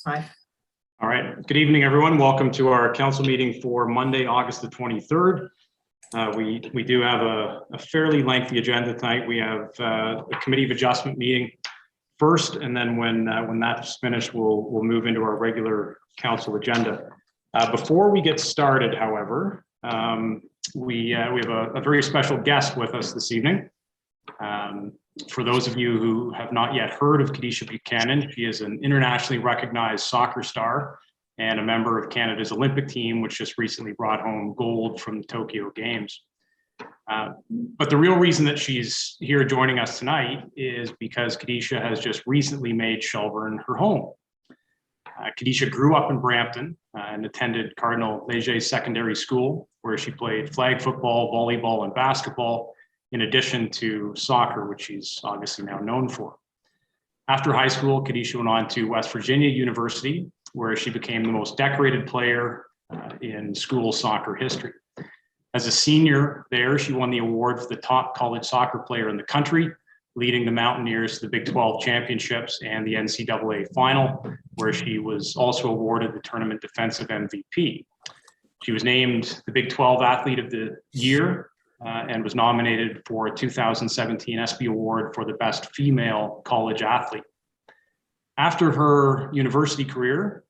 Aye. All right. Good evening, everyone. Welcome to our council meeting for Monday, August the 23rd. We do have a fairly lengthy agenda tonight. We have a committee of adjustment meeting first, and then when that's finished, we'll move into our regular council agenda. Before we get started, however, we have a very special guest with us this evening. For those of you who have not yet heard of Kadisha Buchanan, she is an internationally recognized soccer star and a member of Canada's Olympic team, which just recently brought home gold from the Tokyo Games. But the real reason that she's here joining us tonight is because Kadisha has just recently made Shelburne her home. Kadisha grew up in Brampton and attended Cardinal Léger Secondary School, where she played flag football, volleyball, and basketball, in addition to soccer, which she's obviously now known for. After high school, Kadisha went on to West Virginia University, where she became the most decorated player in school soccer history. As a senior there, she won the award for the top college soccer player in the country, leading the Mountaineers to the Big 12 championships and the NCAA final, where she was also awarded the tournament defensive MVP. She was named the Big 12 Athlete of the Year and was nominated for a 2017 ESPY Award for the Best Female College Athlete. After her university career,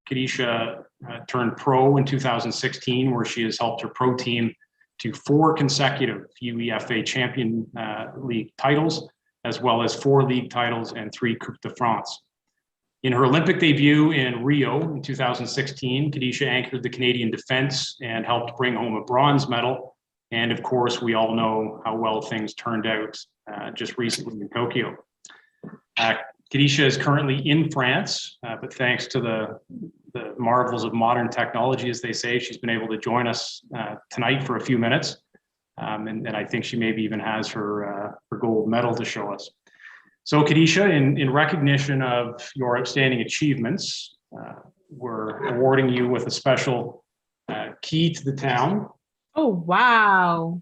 Kadisha turned pro in 2016, where she has helped her pro team to 4 consecutive UEFA Champion League titles, as well as 4 league titles and 3 Coupe de France. In her Olympic debut in Rio in 2016, Kadisha anchored the Canadian defense and helped bring home a bronze medal. And of course, we all know how well things turned out just recently in Tokyo. Kadisha is currently in France, but thanks to the marvels of modern technology, as they say, she's been able to join us tonight for a few minutes. And I think she maybe even has her gold medal to show us. So Kadisha, in recognition of your outstanding achievements, we're awarding you with a special key to the town. Oh, wow.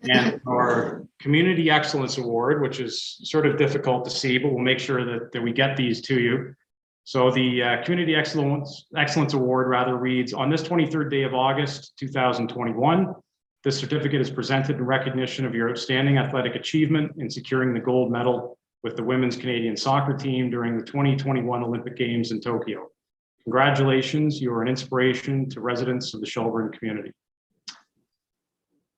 And our Community Excellence Award, which is sort of difficult to see, but we'll make sure that we get these to you. So the Community Excellence Award reads, on this 23rd day of August, 2021, this certificate is presented in recognition of your outstanding athletic achievement in securing the gold medal with the women's Canadian soccer team during the 2021 Olympic Games in Tokyo. Congratulations, you are an inspiration to residents of the Shelburne community.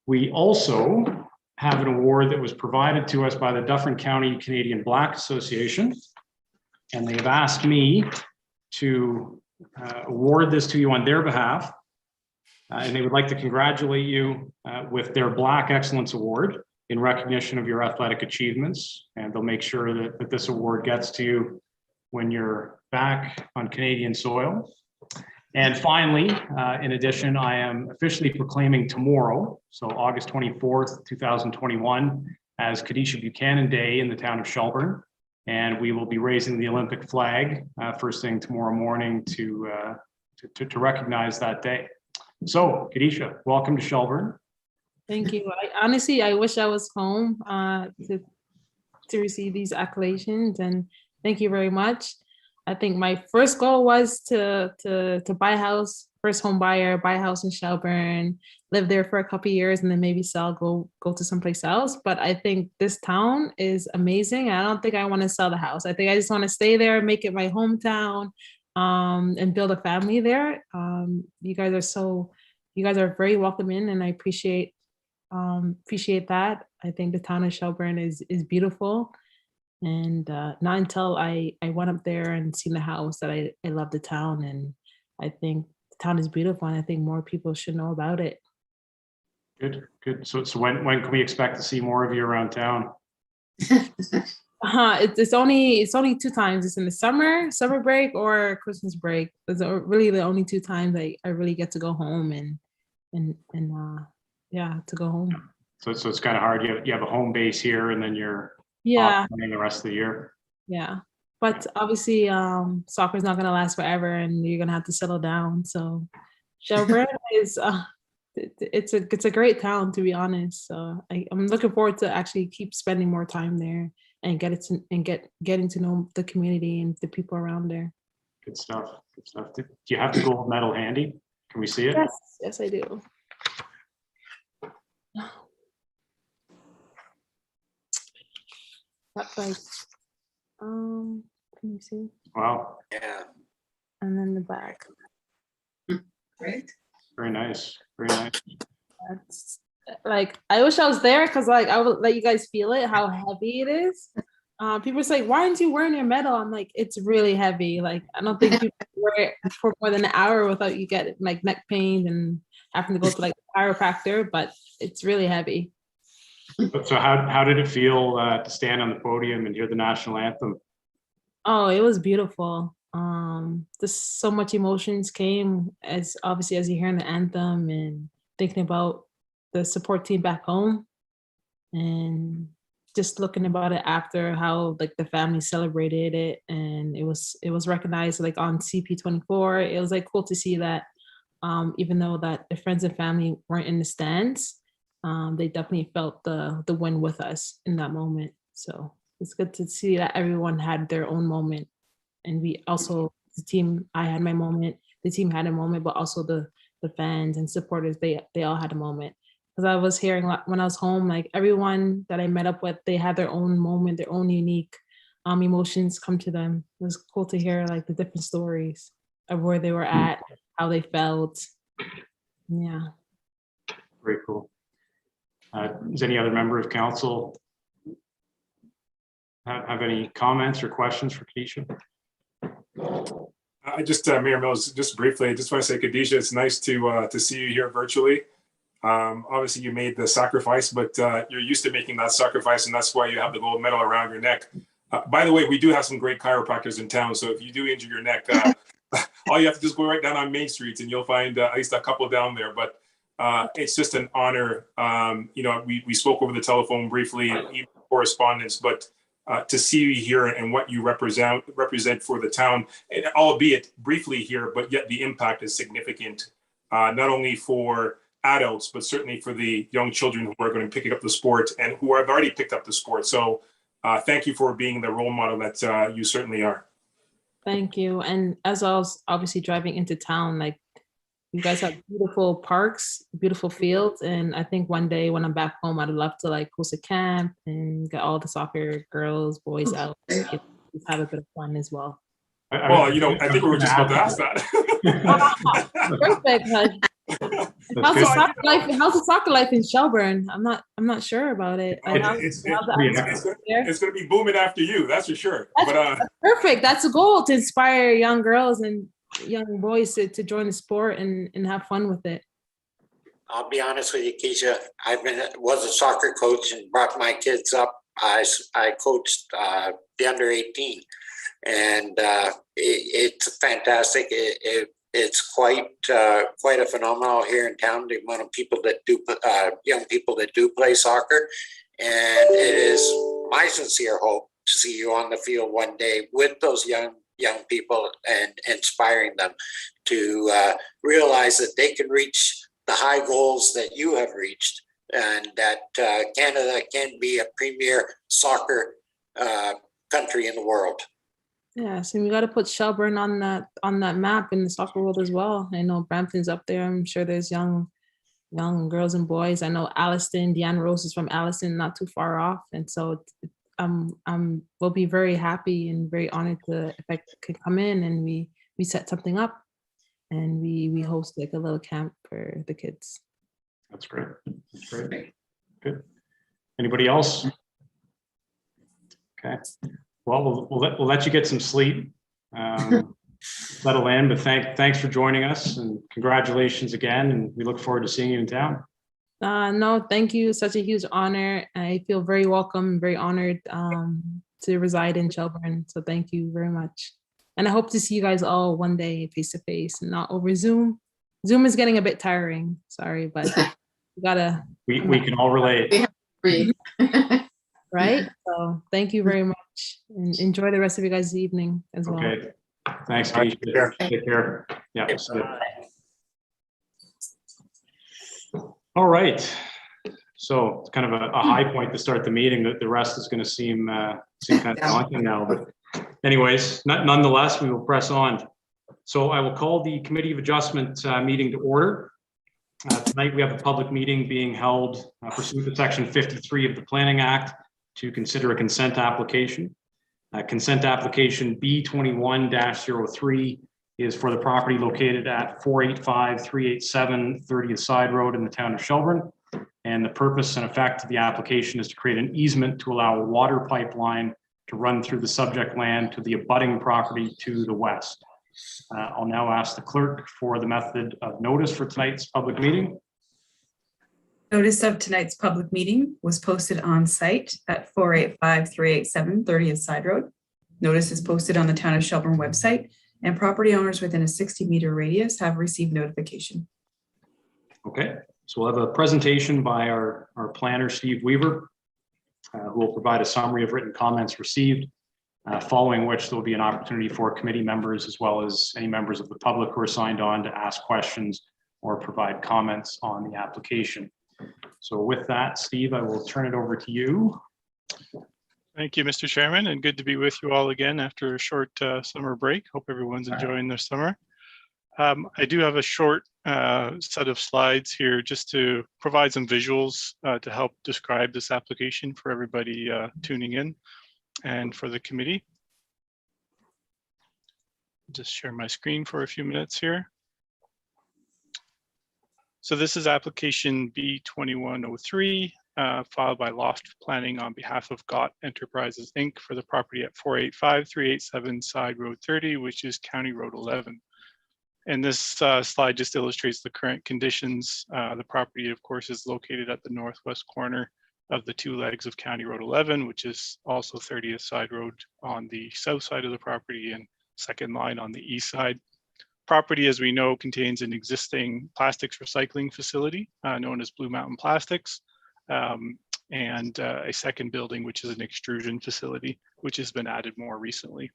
We also have an award that was provided to us by the Dufferin County Canadian Black Association, and they have asked me to award this to you on their behalf, and they would like to congratulate you with their Black Excellence Award in recognition of your athletic achievements, and they'll make sure that this award gets to you when you're back on Canadian soil. And finally, in addition, I am officially proclaiming tomorrow, so August 24th, 2021, as Kadisha Buchanan Day in the town of Shelburne. And we will be raising the Olympic flag first thing tomorrow morning to recognize that day. So Kadisha, welcome to Shelburne. Thank you. Honestly, I wish I was home to receive these acclamations, and thank you very much. I think my first goal was to buy a house, first home buyer, buy a house in Shelburne, live there for a couple of years, and then maybe sell, go to someplace else. But I think this town is amazing. I don't think I want to sell the house. I think I just want to stay there, make it my hometown, and build a family there. You guys are very welcoming, and I appreciate that. I think the town of Shelburne is beautiful. And not until I went up there and seen the house that I love the town, and I think the town is beautiful, and I think more people should know about it. Good. So when can we expect to see more of you around town? It's only 2 times. It's in the summer break or Christmas break. Those are really the only 2 times I really get to go home and to go home. So it's kind of hard. You have a home base here, and then you're playing the rest of the year. Yeah, but obviously soccer is not going to last forever, and you're going to have to settle down. So Shelburne is it's a great town, to be honest. So I'm looking forward to actually keep spending more time there and getting to know the community and the people around there. Good stuff. Good stuff. Do you have the gold medal handy? Can we see it? Yes, yes, I do. That's like, can you see? Wow. Yeah. And then the back. Great. Very nice. Very nice. That's like, I wish I was there because like I would let you guys feel it, how heavy it is. People say, why aren't you wearing your medal? I'm like, it's really heavy. Like, I don't think people wear it for more than an hour without you get like neck pain and having to go to like a chiropractor, but it's really heavy. So how did it feel to stand on the podium and hear the national anthem? Oh, it was beautiful. Just so much emotions came as obviously as you hear the anthem and thinking about the support team back home and just looking about it after how like the family celebrated it and it was recognized like on CP24. It was like cool to see that even though that the friends and family weren't in the stands, they definitely felt the win with us in that moment. So it's good to see that everyone had their own moment. And we also, the team, I had my moment, the team had a moment, but also the fans and supporters, they all had a moment. Because I was hearing when I was home, like everyone that I met up with, they had their own moment, their own unique emotions come to them. It was cool to hear like the different stories of where they were at, how they felt. Yeah. Very cool. Does any other member of council have any comments or questions for Kadisha? I just, Mayor Mills, just briefly, I just want to say, Kadisha, it's nice to see you here virtually. Obviously, you made the sacrifice, but you're used to making that sacrifice, and that's why you have the gold medal around your neck. By the way, we do have some great chiropractors in town, so if you do injure your neck, all you have to do is go right down on Main Street, and you'll find at least a couple down there. But it's just an honor. You know, we spoke over the telephone briefly, even correspondence, but to see you here and what you represent for the town, and albeit briefly here, but yet the impact is significant, not only for adults, but certainly for the young children who are going to pick up the sport and who have already picked up the sport. So thank you for being the role model that you certainly are. Thank you. And as I was obviously driving into town, like you guys have beautiful parks, beautiful fields. And I think one day when I'm back home, I'd love to like host a camp and get all the soccer girls, boys out, and have a bit of fun as well. Well, you know, I think we were just about to ask that. Perfect. How's the soccer life in Shelburne? I'm not sure about it. It's going to be booming after you, that's for sure. That's perfect. That's a goal, to inspire young girls and young boys to join the sport and have fun with it. I'll be honest with you, Keisha. Was a soccer coach and brought my kids up. I coached the under 18, and it's fantastic. It's quite a phenomenal here in town. The amount of people that do young people that do play soccer, and it is my sincere hope to see you on the field one day with those young people and inspiring them to realize that they can reach the high goals that you have reached, and that Canada can be a premier soccer country in the world. Yeah, so we got to put Shelburne on that map in the soccer world as well. I know Brampton's up there. I'm sure there's young girls and boys. I know Alliston, Deanne Rose is from Alliston, not too far off, and so we'll be very happy and very honored if I could come in and we set something up and we host like a little camp for the kids. That's great. That's great. Good. Anybody else? Okay. Well, we'll let you get some sleep, settle in, but thanks for joining us and congratulations again. And we look forward to seeing you in town. No, thank you. Such a huge honor. I feel very welcome, very honored to reside in Shelburne. So thank you very much. And I hope to see you guys all one day face to face and not over Zoom. Zoom is getting a bit tiring. Sorry, but we gotta. We can all relate. Right? So thank you very much. And enjoy the rest of your guys' evening as well. Okay. Thanks, Keisha. Take care. Yeah. All right. So it's kind of a high point to start the meeting. The rest is going to seem kind of daunting now. But anyways, nonetheless, we will press on. So I will call the Committee of Adjustment meeting to order. Tonight we have a public meeting being held pursuant to Section 53 of the Planning Act to consider a consent application. Consent application B21-03 is for the property located at 485-387 30th Side Road in the town of Shelburne. And the purpose and effect of the application is to create an easement to allow a water pipeline to run through the subject land to the abutting property to the west. I'll now ask the clerk for the method of notice for tonight's public meeting. Notice of tonight's public meeting was posted on site at 485-387 30th Side Road. Notice is posted on the Town of Shelburne website, and property owners within a 60-meter radius have received notification. Okay, so we'll have a presentation by our planner, Steve Weaver, who will provide a summary of written comments received, following which there will be an opportunity for committee members as well as any members of the public who are signed on to ask questions or provide comments on the application. So with that, Steve, I will turn it over to you. Thank you, Mr. Chairman, and good to be with you all again after a short summer break. Hope everyone's enjoying their summer. I do have a short set of slides here just to provide some visuals to help describe this application for everybody tuning in and for the committee. Just share my screen for a few minutes here. So this is application B2103, filed by Loft Planning on behalf of GOT Enterprises, Inc. for the property at 485-387 Side Road 30, which is County Road 11. And this slide just illustrates the current conditions. The property, of course, is located at the northwest corner of the two legs of County Road 11, which is also 30th Side Road on the south side of the property and second line on the east side. Property, as we know, contains an existing plastics recycling facility known as Blue Mountain Plastics, and a second building, which is an extrusion facility, which has been added more recently.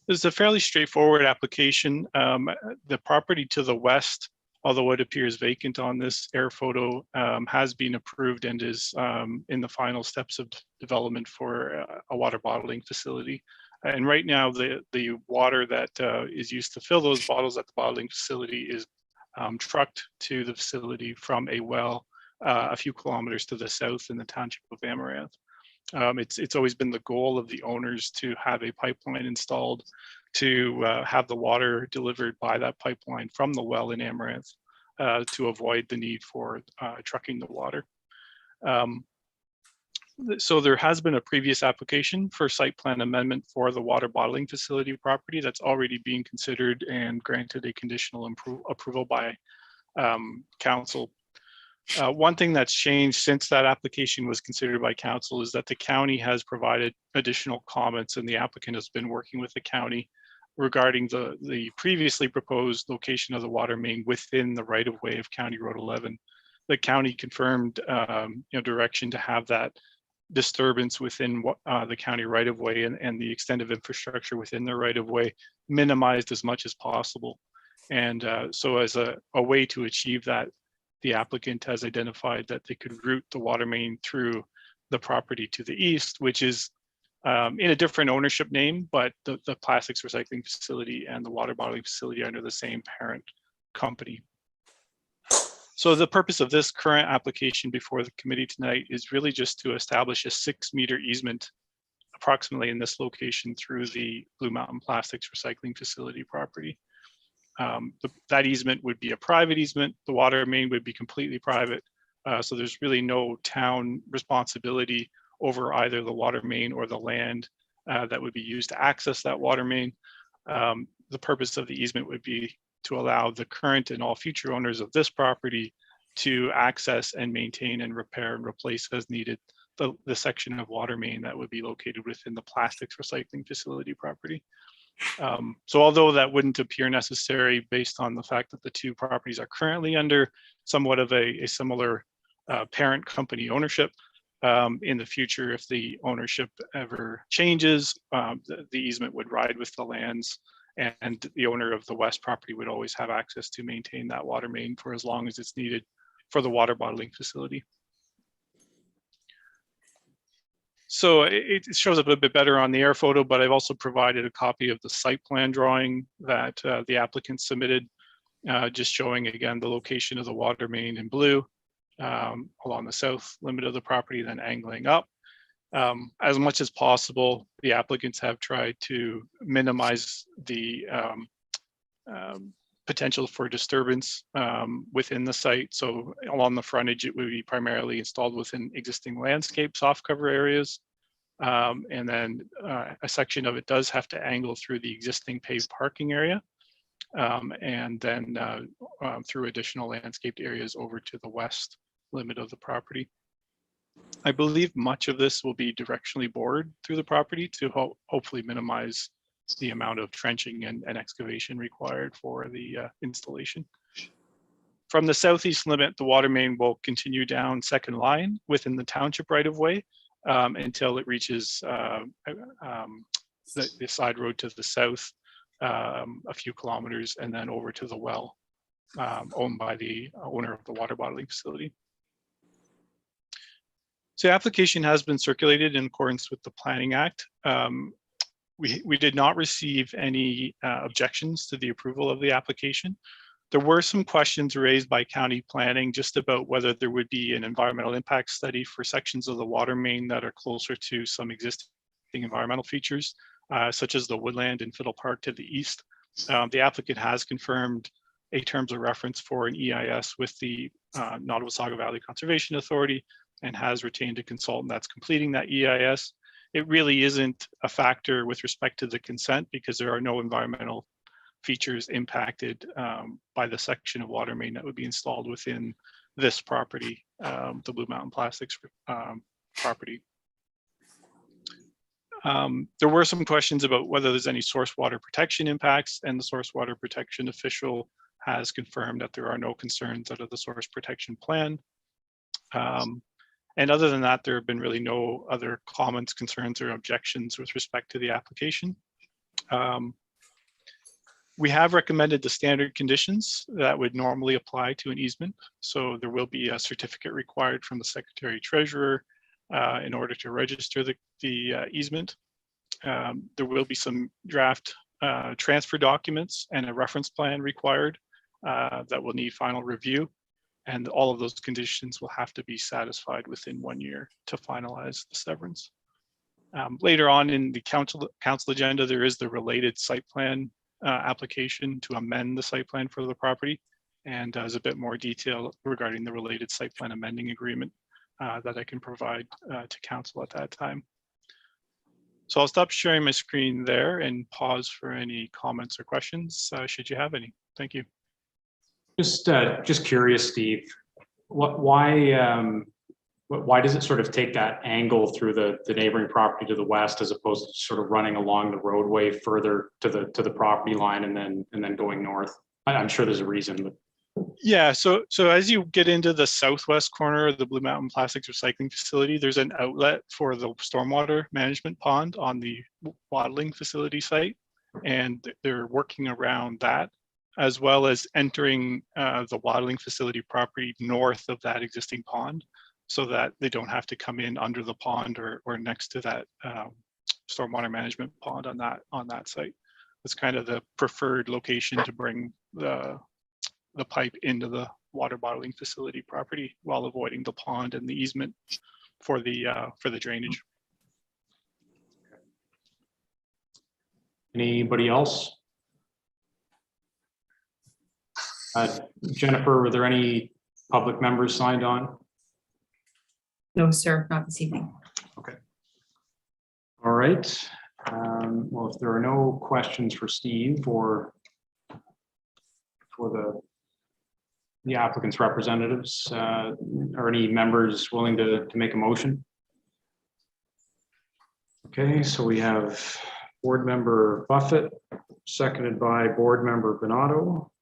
This is a fairly straightforward application. The property to the west, although it appears vacant on this air photo, has been approved and is in the final steps of development for a water bottling facility. And right now, the water that is used to fill those bottles at the bottling facility is trucked to the facility from a well a few kilometers to the south in the township of Amaranth. It's always been the goal of the owners to have a pipeline installed to have the water delivered by that pipeline from the well in Amaranth to avoid the need for trucking the water. So there has been a previous application for site plan amendment for the water bottling facility property that's already being considered and granted a conditional approval by council. One thing that's changed since that application was considered by council is that the county has provided additional comments, and the applicant has been working with the county regarding the previously proposed location of the water main within the right-of-way of County Road 11. The county confirmed direction to have that disturbance within the county right-of-way and the extent of infrastructure within the right-of-way minimized as much as possible. And so as a way to achieve that, the applicant has identified that they could route the water main through the property to the east, which is in a different ownership name, but the plastics recycling facility and the water bottling facility are under the same parent company. So the purpose of this current application before the committee tonight is really just to establish a 6-meter easement approximately in this location through the Blue Mountain Plastics Recycling Facility property. That easement would be a private easement. The water main would be completely private. So there's really no town responsibility over either the water main or the land that would be used to access that water main. The purpose of the easement would be to allow the current and all future owners of this property to access and maintain and repair and replace as needed the section of water main that would be located within the plastics recycling facility property. So although that wouldn't appear necessary based on the fact that the two properties are currently under somewhat of a similar parent company ownership, in the future, if the ownership ever changes, the easement would ride with the lands, and the owner of the west property would always have access to maintain that water main for as long as it's needed for the water bottling facility. So it shows up a bit better on the air photo, but I've also provided a copy of the site plan drawing that the applicant submitted, just showing again the location of the water main in blue along the south limit of the property, then angling up. As much as possible, the applicants have tried to minimize the potential for disturbance within the site. So along the frontage, it would be primarily installed within existing landscape soft cover areas. And then a section of it does have to angle through the existing paved parking area. And then through additional landscaped areas over to the west limit of the property. I believe much of this will be directionally bored through the property to hopefully minimize the amount of trenching and excavation required for the installation. From the southeast limit, the water main will continue down second line within the township right of way until it reaches the side road to the south a few kilometers, and then over to the well owned by the owner of the water bottling facility. So the application has been circulated in accordance with the Planning Act. We did not receive any objections to the approval of the application. There were some questions raised by county planning just about whether there would be an environmental impact study for sections of the water main that are closer to some existing environmental features, such as the woodland in Fiddle Park to the east. The applicant has confirmed a terms of reference for an EIS with the Nottawasaga Valley Conservation Authority and has retained a consultant that's completing that EIS. It really isn't a factor with respect to the consent because there are no environmental features impacted by the section of water main that would be installed within this property, the Blue Mountain Plastics property. There were some questions about whether there's any source water protection impacts, and the source water protection official has confirmed that there are no concerns out of the source protection plan. And other than that, there have been really no other comments, concerns, or objections with respect to the application. We have recommended the standard conditions that would normally apply to an easement. So there will be a certificate required from the Secretary Treasurer in order to register the easement. There will be some draft transfer documents and a reference plan required that will need final review. And all of those conditions will have to be satisfied within 1 year to finalize the severance. Later on in the council agenda, there is the related site plan application to amend the site plan for the property. And there's a bit more detail regarding the related site plan amending agreement that I can provide to council at that time. So I'll stop sharing my screen there and pause for any comments or questions, should you have any. Thank you. Just curious, Steve, why does it sort of take that angle through the neighboring property to the west as opposed to sort of running along the roadway further to the property line and then going north? I'm sure there's a reason. But... Yeah, so as you get into the southwest corner of the Blue Mountain Plastics Recycling Facility, there's an outlet for the stormwater management pond on the bottling facility site, and they're working around that, as well as entering the bottling facility property north of that existing pond, so that they don't have to come in under the pond or next to that stormwater management pond on that site. It's kind of the preferred location to bring the pipe into the water bottling facility property while avoiding the pond and the easement for the drainage. Anybody else? Jennifer, were there any public members signed on? No, sir, not this evening. Okay. All right. Well, if there are no questions for Steve or for the applicant's representatives, are any members willing to make a motion? Okay, so we have board member Buffett, seconded by board member Donato.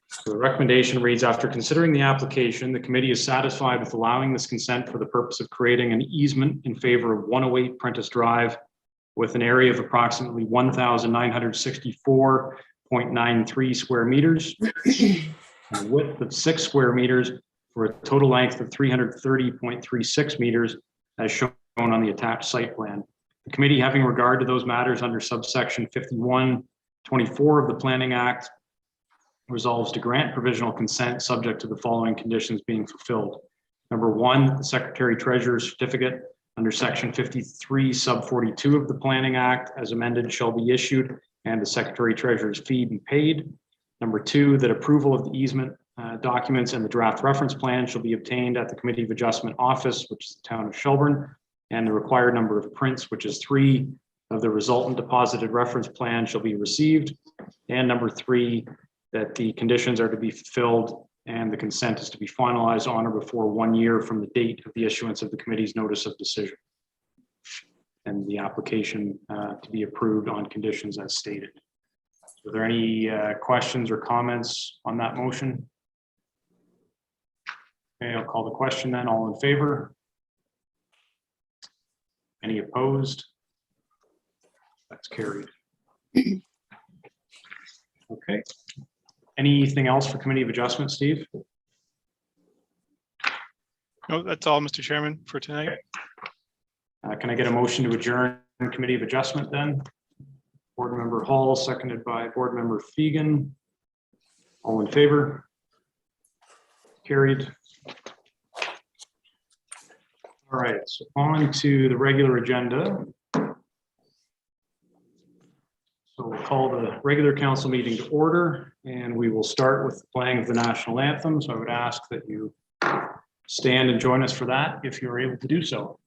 So the recommendation reads, after considering the application, the committee is satisfied with allowing this consent for the purpose of creating an easement in favor of 108 Prentice Drive with an area of approximately 1,964.93 square meters and a width of 6 square meters for a total length of 330.36 meters as shown on the attached site plan. The committee, having regard to those matters under subsection 5124 of the Planning Act, resolves to grant provisional consent subject to the following conditions being fulfilled. Number 1, the Secretary Treasurer's certificate under section 53 sub 42 of the Planning Act as amended shall be issued and the Secretary Treasurer's fee be paid. Number 2, that approval of the easement documents and the draft reference plan shall be obtained at the Committee of Adjustment office, which is the town of Shelburne, and the required number of prints, which is 3 of the resultant deposited reference plan shall be received. And number 3, that the conditions are to be fulfilled and the consent is to be finalized on or before 1 year from the date of the issuance of the committee's notice of decision. And the application to be approved on conditions as stated. Are there any questions or comments on that motion? Okay, I'll call the question then. All in favor? Any opposed? That's carried. Okay. Anything else for Committee of Adjustment, Steve? No, that's all, Mr. Chairman, for tonight. Can I get a motion to adjourn Committee of Adjustment then? Board Member Hall, seconded by Board Member Fegan. All in favor? Carried. All right, so on to the regular agenda. So we'll call the regular council meeting to order, and we will start with the playing of the national anthem. So I would ask that you stand and join us for that if you're able to do so.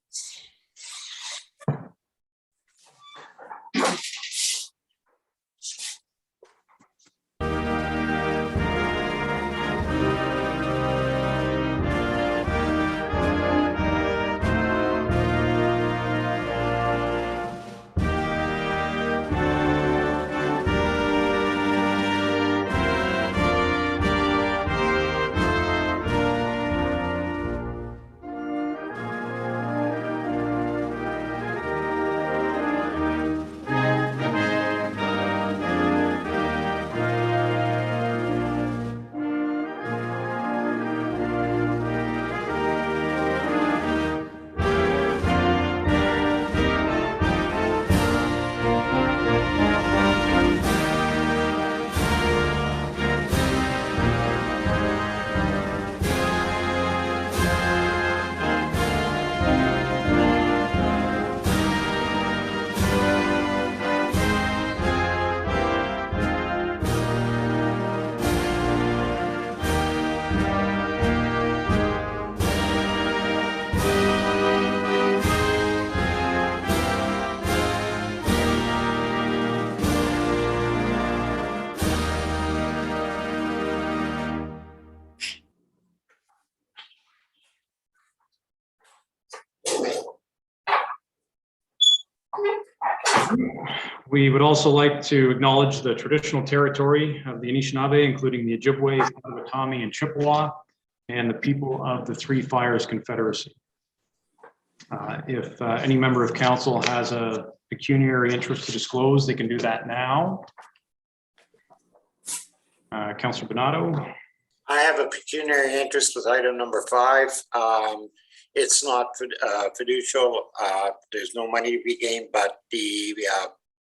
We would also like to acknowledge the traditional territory of the Anishinaabe, including the Ojibwe, Potawatomi, and Chippewa, and the people of the Three Fires Confederacy. If any member of council has a pecuniary interest to disclose, they can do that now. Councilor Bernardo. I have a pecuniary interest with item number 5. It's not fiducial. There's no money to be gained, but the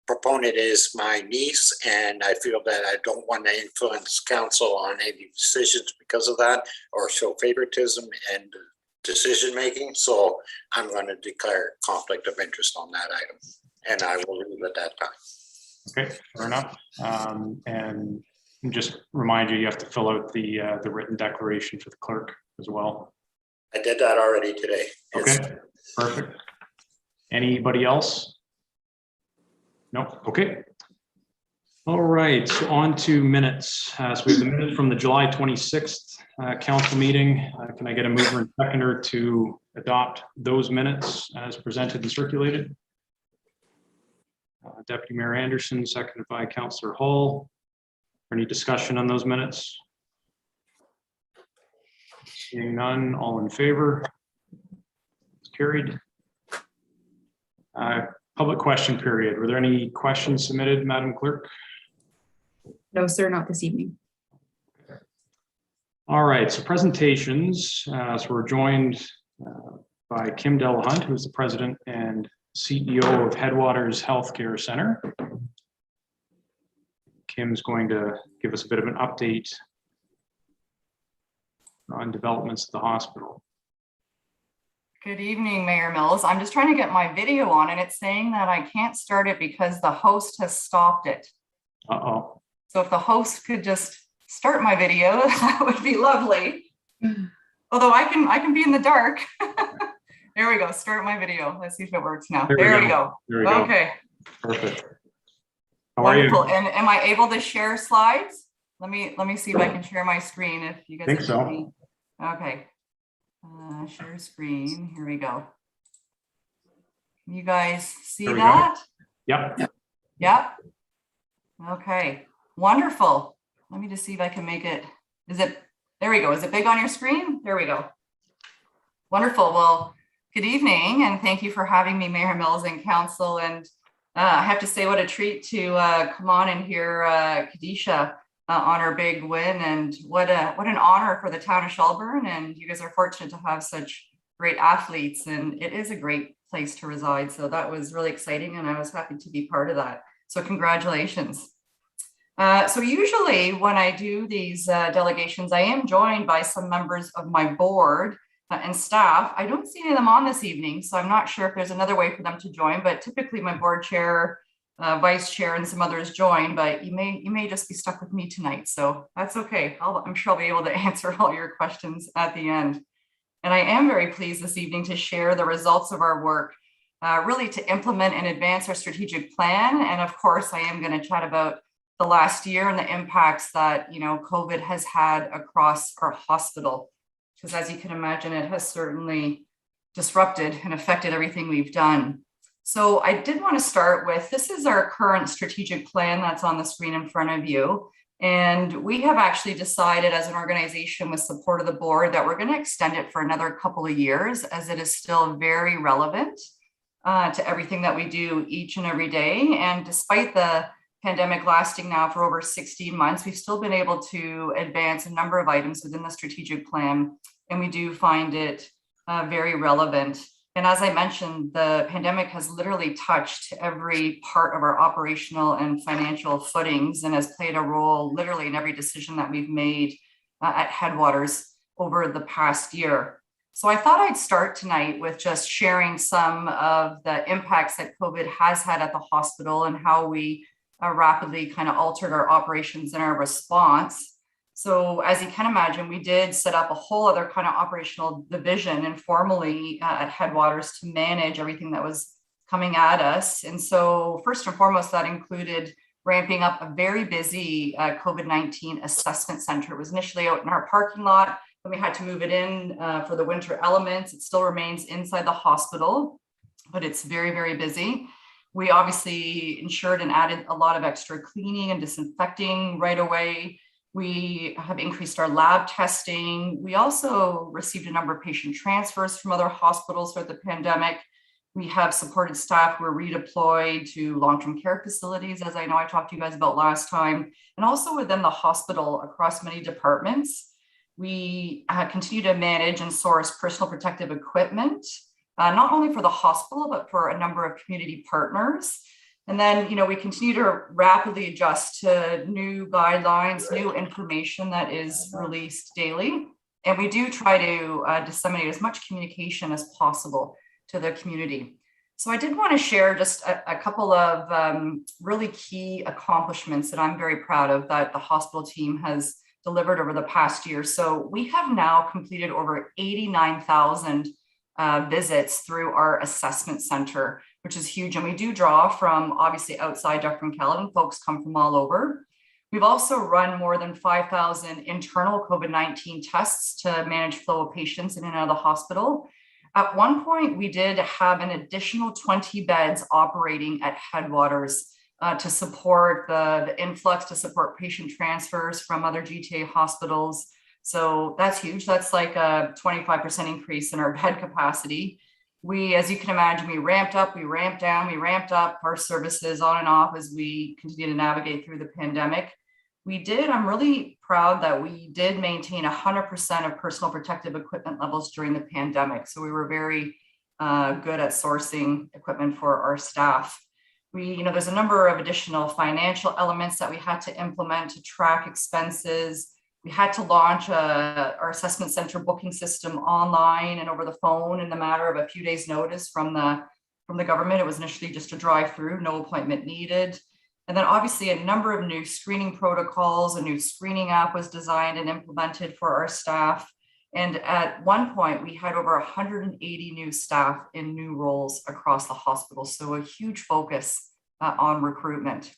proponent is my niece, and I feel that I don't want to influence council on any decisions because of that or show favoritism and decision making. So I'm going to declare conflict of interest on that item, and I will leave it at that time. Okay, fair enough. And just remind you, you have to fill out the written declaration for the clerk as well. I did that already today. Okay, perfect. Anybody else? No, okay. All right, so on to minutes. So we have the minutes from the July 26th council meeting. Can I get a mover and seconder to adopt those minutes as presented and circulated? Deputy Mayor Anderson, seconded by Councillor Hall. Any discussion on those minutes? Seeing none, all in favor? It's carried. Public question period. Were there any questions submitted, Madam Clerk? No, sir, not this evening. All right, so presentations. So we're joined by Kim Delahunt, who is the president and CEO of Headwaters Healthcare Center. Kim's going to give us a bit of an update on developments at the hospital. Good evening, Mayor Mills. I'm just trying to get my video on and it's saying that I can't start it because the host has stopped it. Uh-oh. So if the host could just start my video, that would be lovely. Although I can be in the dark. There we go. Start my video. Let's see if it works now. There we go. There we go. Okay. Perfect. How are you? Wonderful. And am I able to share slides? Let me see if I can share my screen if you guys Think can so. see me. Okay. Share screen. Here we go. Can you guys see There we that? Yep. Yep. Okay. Wonderful. Let me just see if I can make it. There we go. Is it big on your screen? There we go. Wonderful. Well, good evening and thank you for having me, Mayor Mills and Council. And I have to say what a treat to come on and hear Kadisha on her big win, and what an honor for the town of Shelburne. And you guys are fortunate to have such great athletes, and it is a great place to reside. So that was really exciting and I was happy to be part of that. So congratulations. So usually when I do these delegations, I am joined by some members of my board and staff. I don't see any of them on this evening, so I'm not sure if there's another way for them to join, but typically my board chair, vice chair, and some others join, but you may just be stuck with me tonight. So that's okay. I'm sure I'll be able to answer all your questions at the end. And I am very pleased this evening to share the results of our work, really to implement and advance our strategic plan. And of course, I am going to chat about the last year and the impacts that, COVID has had across our hospital. Because as you can imagine, it has certainly disrupted and affected everything we've done. So I did want to start with, this is our current strategic plan that's on the screen in front of you. And we have actually decided as an organization with support of the board that we're going to extend it for another couple of years, as it is still very relevant to everything that we do each and every day. And despite the pandemic lasting now for over 16 months, we've still been able to advance a number of items within the strategic plan, and we do find it very relevant. And as I mentioned, the pandemic has literally touched every part of our operational and financial footings and has played a role literally in every decision that we've made at Headwaters over the past year. So I thought I'd start tonight with just sharing some of the impacts that COVID has had at the hospital and how we rapidly kind of altered our operations and our response. So as you can imagine, we did set up a whole other kind of operational division informally at Headwaters to manage everything that was coming at us. And so first and foremost, that included ramping up a very busy COVID-19 assessment center. It was initially out in our parking lot, then we had to move it in for the winter elements. It still remains inside the hospital, but it's very, very busy. We obviously ensured and added a lot of extra cleaning and disinfecting right away. We have increased our lab testing. We also received a number of patient transfers from other hospitals throughout the pandemic. We have supported staff who were redeployed to long-term care facilities, as I know I talked to you guys about last time, and also within the hospital across many departments. We continue to manage and source personal protective equipment, not only for the hospital, but for a number of community partners. And then, we continue to rapidly adjust to new guidelines, new information that is released daily. And we do try to disseminate as much communication as possible to the community. So I did want to share just a couple of really key accomplishments that I'm very proud of that the hospital team has delivered over the past year. So we have now completed over 89,000 visits through our assessment center, which is huge. And we do draw from obviously outside Dufferin Caledon. Folks come from all over. We've also run more than 5,000 internal COVID-19 tests to manage flow of patients in and out of the hospital. At one point, we did have an additional 20 beds operating at Headwaters to support the influx, to support patient transfers from other GTA hospitals. So that's huge. That's like a 25% increase in our bed capacity. We, as you can imagine, we ramped up, we ramped down, we ramped up our services on and off as we continue to navigate through the pandemic. I'm really proud that we did maintain 100% of personal protective equipment levels during the pandemic. So we were very good at sourcing equipment for our staff. There's a number of additional financial elements that we had to implement to track expenses. We had to launch our assessment center booking system online and over the phone in the matter of a few days' notice from the government. It was initially just a drive-through, no appointment needed. And then obviously a number of new screening protocols, a new screening app was designed and implemented for our staff. And at one point, we had over 180 new staff in new roles across the hospital. So a huge focus on recruitment.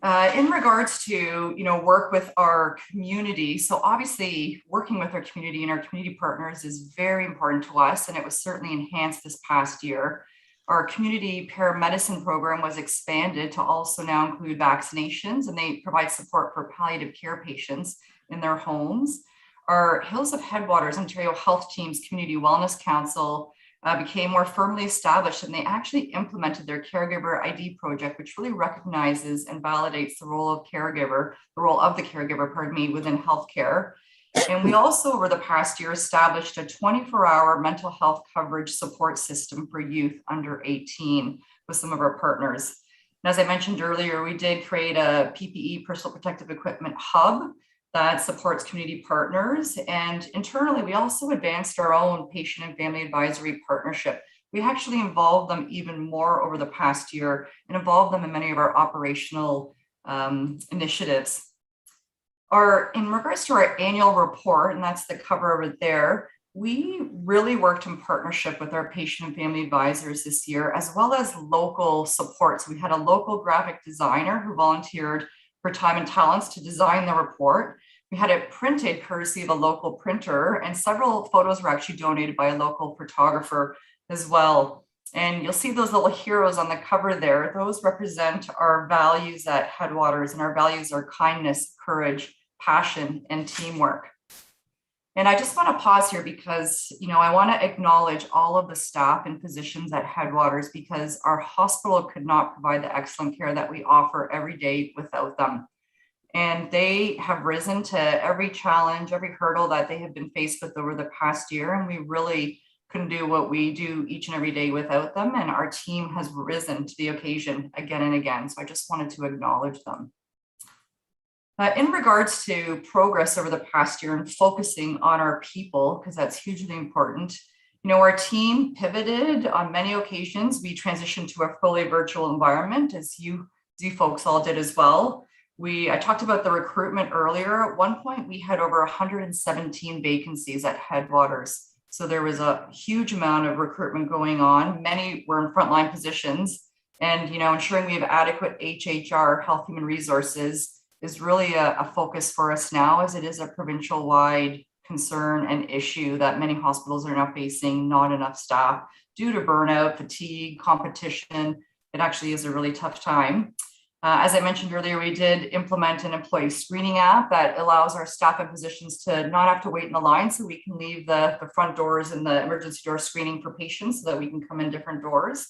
In regards to, work with our community. So obviously working with our community and our community partners is very important to us. And it was certainly enhanced this past year. Our community paramedicine program was expanded to also now include vaccinations, and they provide support for palliative care patients in their homes. Our Hills of Headwaters Ontario Health Team's Community Wellness Council became more firmly established, and they actually implemented their Caregiver ID project, which really recognizes and validates the role of the caregiver, within healthcare. And we also, over the past year, established a 24-hour mental health coverage support system for youth under 18 with some of our partners. And as I mentioned earlier, we did create a PPE, personal protective equipment hub that supports community partners. And internally, we also advanced our own patient and family advisory partnership. We actually involved them even more over the past year and involved them in many of our operational initiatives. In regards to our annual report, and that's the cover over there, we really worked in partnership with our patient and family advisors this year, as well as local support. So we had a local graphic designer who volunteered for time and talents to design the report. We had it printed courtesy of a local printer, and several photos were actually donated by a local photographer as well. And you'll see those little heroes on the cover there. Those represent our values at Headwaters, and our values are kindness, courage, passion, and teamwork. And I just want to pause here because, I want to acknowledge all of the staff and physicians at Headwaters, because our hospital could not provide the excellent care that we offer every day without them. And they have risen to every challenge, every hurdle that they have been faced with over the past year. And we really couldn't do what we do each and every day without them. And our team has risen to the occasion again and again. So I just wanted to acknowledge them. In regards to progress over the past year and focusing on our people, because that's hugely important, our team pivoted on many occasions. We transitioned to a fully virtual environment, as you folks all did as well. I talked about the recruitment earlier. At one point, we had over 117 vacancies at Headwaters. So there was a huge amount of recruitment going on. Many were in frontline positions, and ensuring we have adequate HHR, health human resources, is really a focus for us now, as it is a provincial-wide concern and issue that many hospitals are now facing, not enough staff due to burnout, fatigue, competition. It actually is a really tough time. As I mentioned earlier, we did implement an employee screening app that allows our staff and physicians to not have to wait in the line, so we can leave the front doors and the emergency door screening for patients so that we can come in different doors.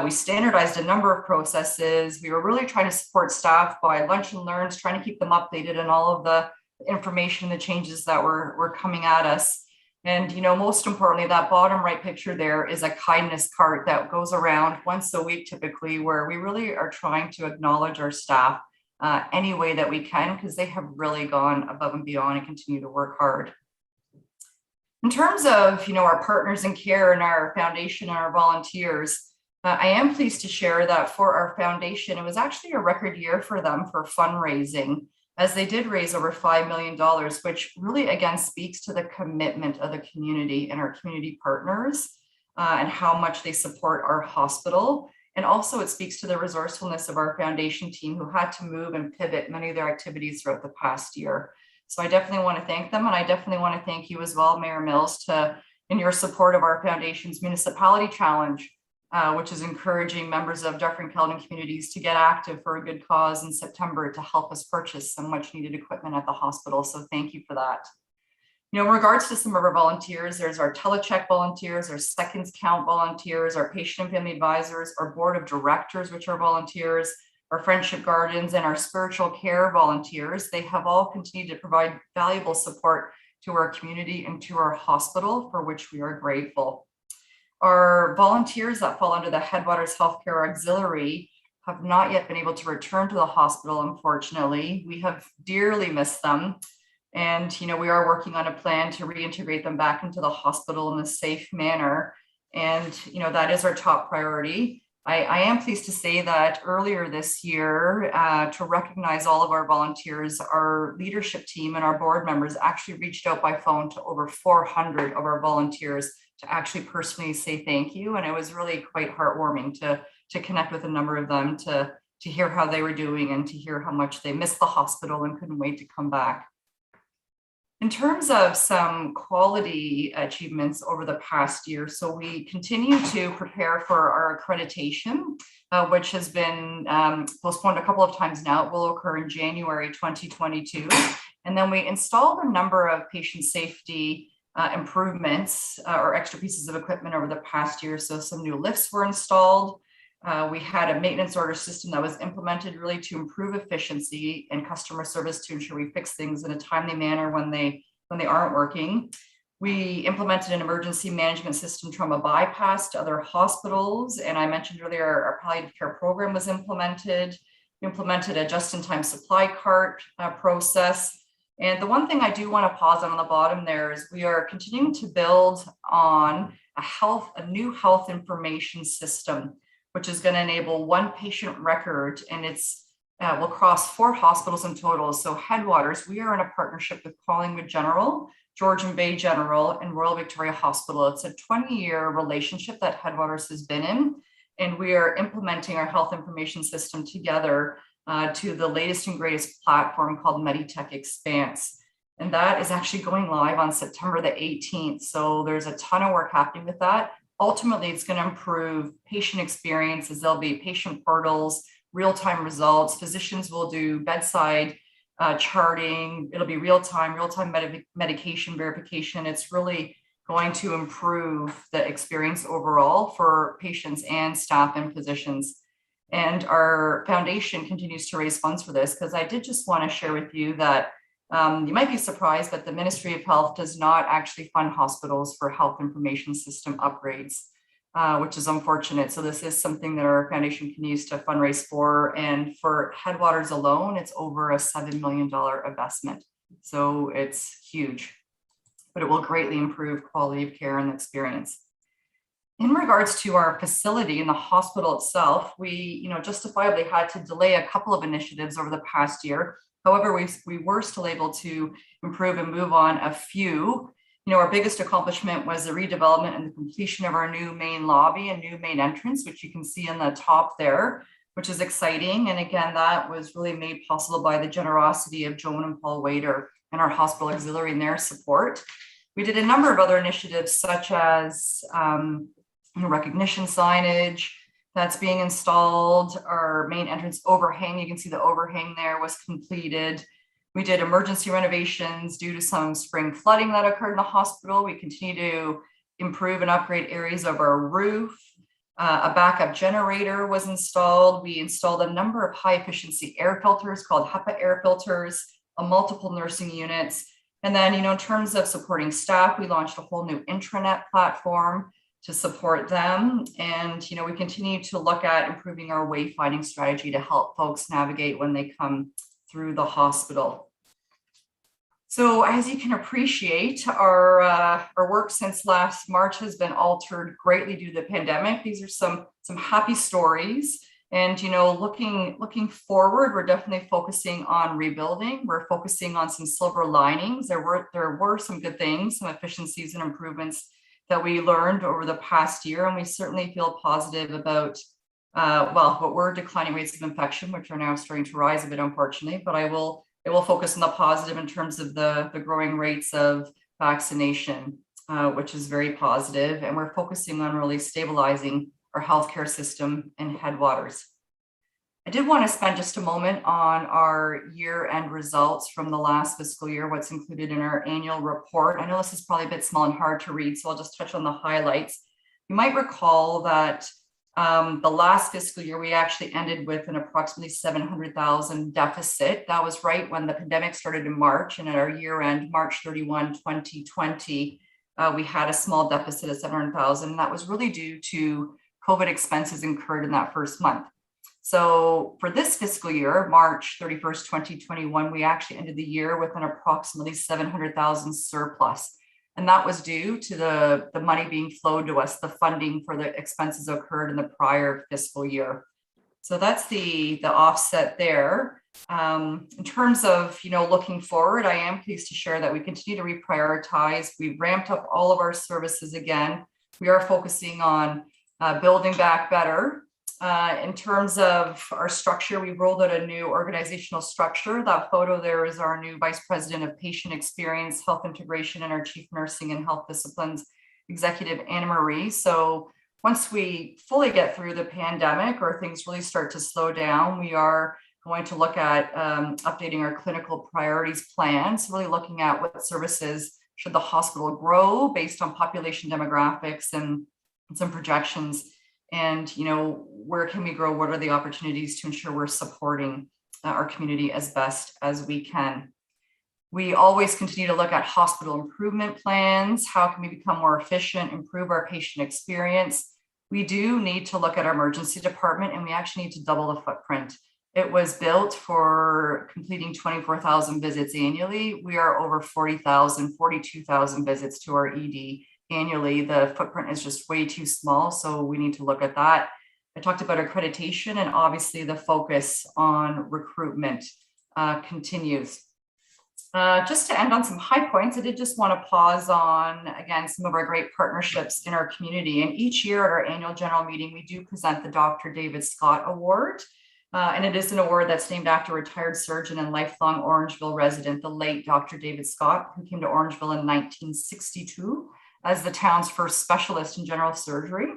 We standardized a number of processes. We were really trying to support staff by lunch and learns, trying to keep them updated on all of the information, the changes that were coming at us. And, most importantly, that bottom right picture there is a kindness cart that goes around once a week, typically, where we really are trying to acknowledge our staff any way that we can, because they have really gone above and beyond and continue to work hard. In terms of, our partners in care and our foundation and our volunteers, I am pleased to share that for our foundation, it was actually a record year for them for fundraising, as they did raise over $5 million, which really, again, speaks to the commitment of the community and our community partners and how much they support our hospital. And also it speaks to the resourcefulness of our foundation team, who had to move and pivot many of their activities throughout the past year. So I definitely want to thank them. And I definitely want to thank you as well, Mayor Mills, in your support of our foundation's municipality challenge, which is encouraging members of Dufferin Caledon communities to get active for a good cause in September to help us purchase some much needed equipment at the hospital. So thank you for that. In regards to some of our volunteers, there's our telecheck volunteers, our seconds count volunteers, our patient and family advisors, our board of directors, which are volunteers, our friendship gardens, and our spiritual care volunteers. They have all continued to provide valuable support to our community and to our hospital, for which we are grateful. Our volunteers that fall under the Headwaters Healthcare Auxiliary have not yet been able to return to the hospital, unfortunately. We have dearly missed them. And, we are working on a plan to reintegrate them back into the hospital in a safe manner. And, that is our top priority. I am pleased to say that earlier this year, to recognize all of our volunteers, our leadership team and our board members actually reached out by phone to over 400 of our volunteers to actually personally say thank you. And it was really quite heartwarming to connect with a number of them, to hear how they were doing and to hear how much they missed the hospital and couldn't wait to come back. In terms of some quality achievements over the past year, so we continue to prepare for our accreditation, which has been postponed a couple of times now. It will occur in January 2022. And then we installed a number of patient safety improvements or extra pieces of equipment over the past year. So some new lifts were installed. We had a maintenance order system that was implemented really to improve efficiency and customer service to ensure we fix things in a timely manner when they aren't working. We implemented an emergency management system trauma bypass to other hospitals. And I mentioned earlier, our palliative care program was implemented. We implemented a just-in-time supply cart process. And the one thing I do want to pause on the bottom there is we are continuing to build on a new health information system, which is going to enable one patient record, and it's will cross 4 hospitals in total. So Headwaters, we are in a partnership with Collingwood General, Georgian Bay General, and Royal Victoria Hospital. It's a 20-year relationship that Headwaters has been in, and we are implementing our health information system together to the latest and greatest platform called Meditech Expanse. And that is actually going live on September the 18th. So there's a ton of work happening with that. Ultimately, it's going to improve patient experiences. There'll be patient portals, real-time results. Physicians will do bedside charting. It'll be real-time medication verification. It's really going to improve the experience overall for patients and staff and physicians. And our foundation continues to raise funds for this, because I did just want to share with you that you might be surprised, but the Ministry of Health does not actually fund hospitals for health information system upgrades, which is unfortunate. So this is something that our foundation can use to fundraise for. And for Headwaters alone, it's over a $7 million investment. So it's huge, but it will greatly improve quality of care and experience. In regards to our facility in the hospital itself, we justifiably had to delay a couple of initiatives over the past year. However, we were still able to improve and move on a few. Our biggest accomplishment was the redevelopment and the completion of our new main lobby and new main entrance, which you can see on the top there, which is exciting. And again, that was really made possible by the generosity of Joan and Paul Wader and our hospital auxiliary and their support. We did a number of other initiatives, such as recognition signage that's being installed. Our main entrance overhang, you can see the overhang there, was completed. We did emergency renovations due to some spring flooding that occurred in the hospital. We continue to improve and upgrade areas of our roof. A backup generator was installed. We installed a number of high efficiency air filters called HEPA air filters, multiple nursing units. And then, in terms of supporting staff, we launched a whole new intranet platform to support them. And, we continue to look at improving our wayfinding strategy to help folks navigate when they come through the hospital. So as you can appreciate, our work since last March has been altered greatly due to the pandemic. These are some happy stories. And, looking forward, we're definitely focusing on rebuilding. We're focusing on some silver linings. There were some good things, some efficiencies and improvements that we learned over the past year. And we certainly feel positive about, what were declining rates of infection, which are now starting to rise a bit, unfortunately, but it will focus on the positive in terms of the growing rates of vaccination, which is very positive. And we're focusing on really stabilizing our healthcare system in Headwaters. I did want to spend just a moment on our year-end results from the last fiscal year, what's included in our annual report. I know this is probably a bit small and hard to read, so I'll just touch on the highlights. You might recall that The last fiscal year, we actually ended with an approximately 700,000 deficit. That was right when the pandemic started in March, and at our year end, March 31, 2020, we had a small deficit of 700,000. That was really due to COVID expenses incurred in that first month. So for this fiscal year, March 31st, 2021, we actually ended the year with an approximately 700,000 surplus. And that was due to the money being flowed to us, the funding for the expenses occurred in the prior fiscal year. So that's the offset there. In terms of, looking forward, I am pleased to share that we continue to reprioritize. We've ramped up all of our services again. We are focusing on building back better. In terms of our structure, we rolled out a new organizational structure. That photo there is our new Vice President of Patient Experience, Health Integration, and our Chief Nursing and Health Disciplines Executive, Anna Marie. So once we fully get through the pandemic or things really start to slow down, we are going to look at updating our clinical priorities plans, really looking at what services should the hospital grow based on population demographics and some projections. And, where can we grow? What are the opportunities to ensure we're supporting our community as best as we can? We always continue to look at hospital improvement plans. How can we become more efficient, improve our patient experience? We do need to look at our emergency department, and we actually need to double the footprint. It was built for completing 24,000 visits annually. We are over 40,000, 42,000 visits to our ED annually. The footprint is just way too small, so we need to look at that. I talked about accreditation, and obviously the focus on recruitment continues. Just to end on some high points, I did just want to pause on, again, some of our great partnerships in our community. And each year at our annual general meeting, we do present the Dr. David Scott Award. And it is an award that's named after retired surgeon and lifelong Orangeville resident, the late Dr. David Scott, who came to Orangeville in 1962 as the town's first specialist in general surgery.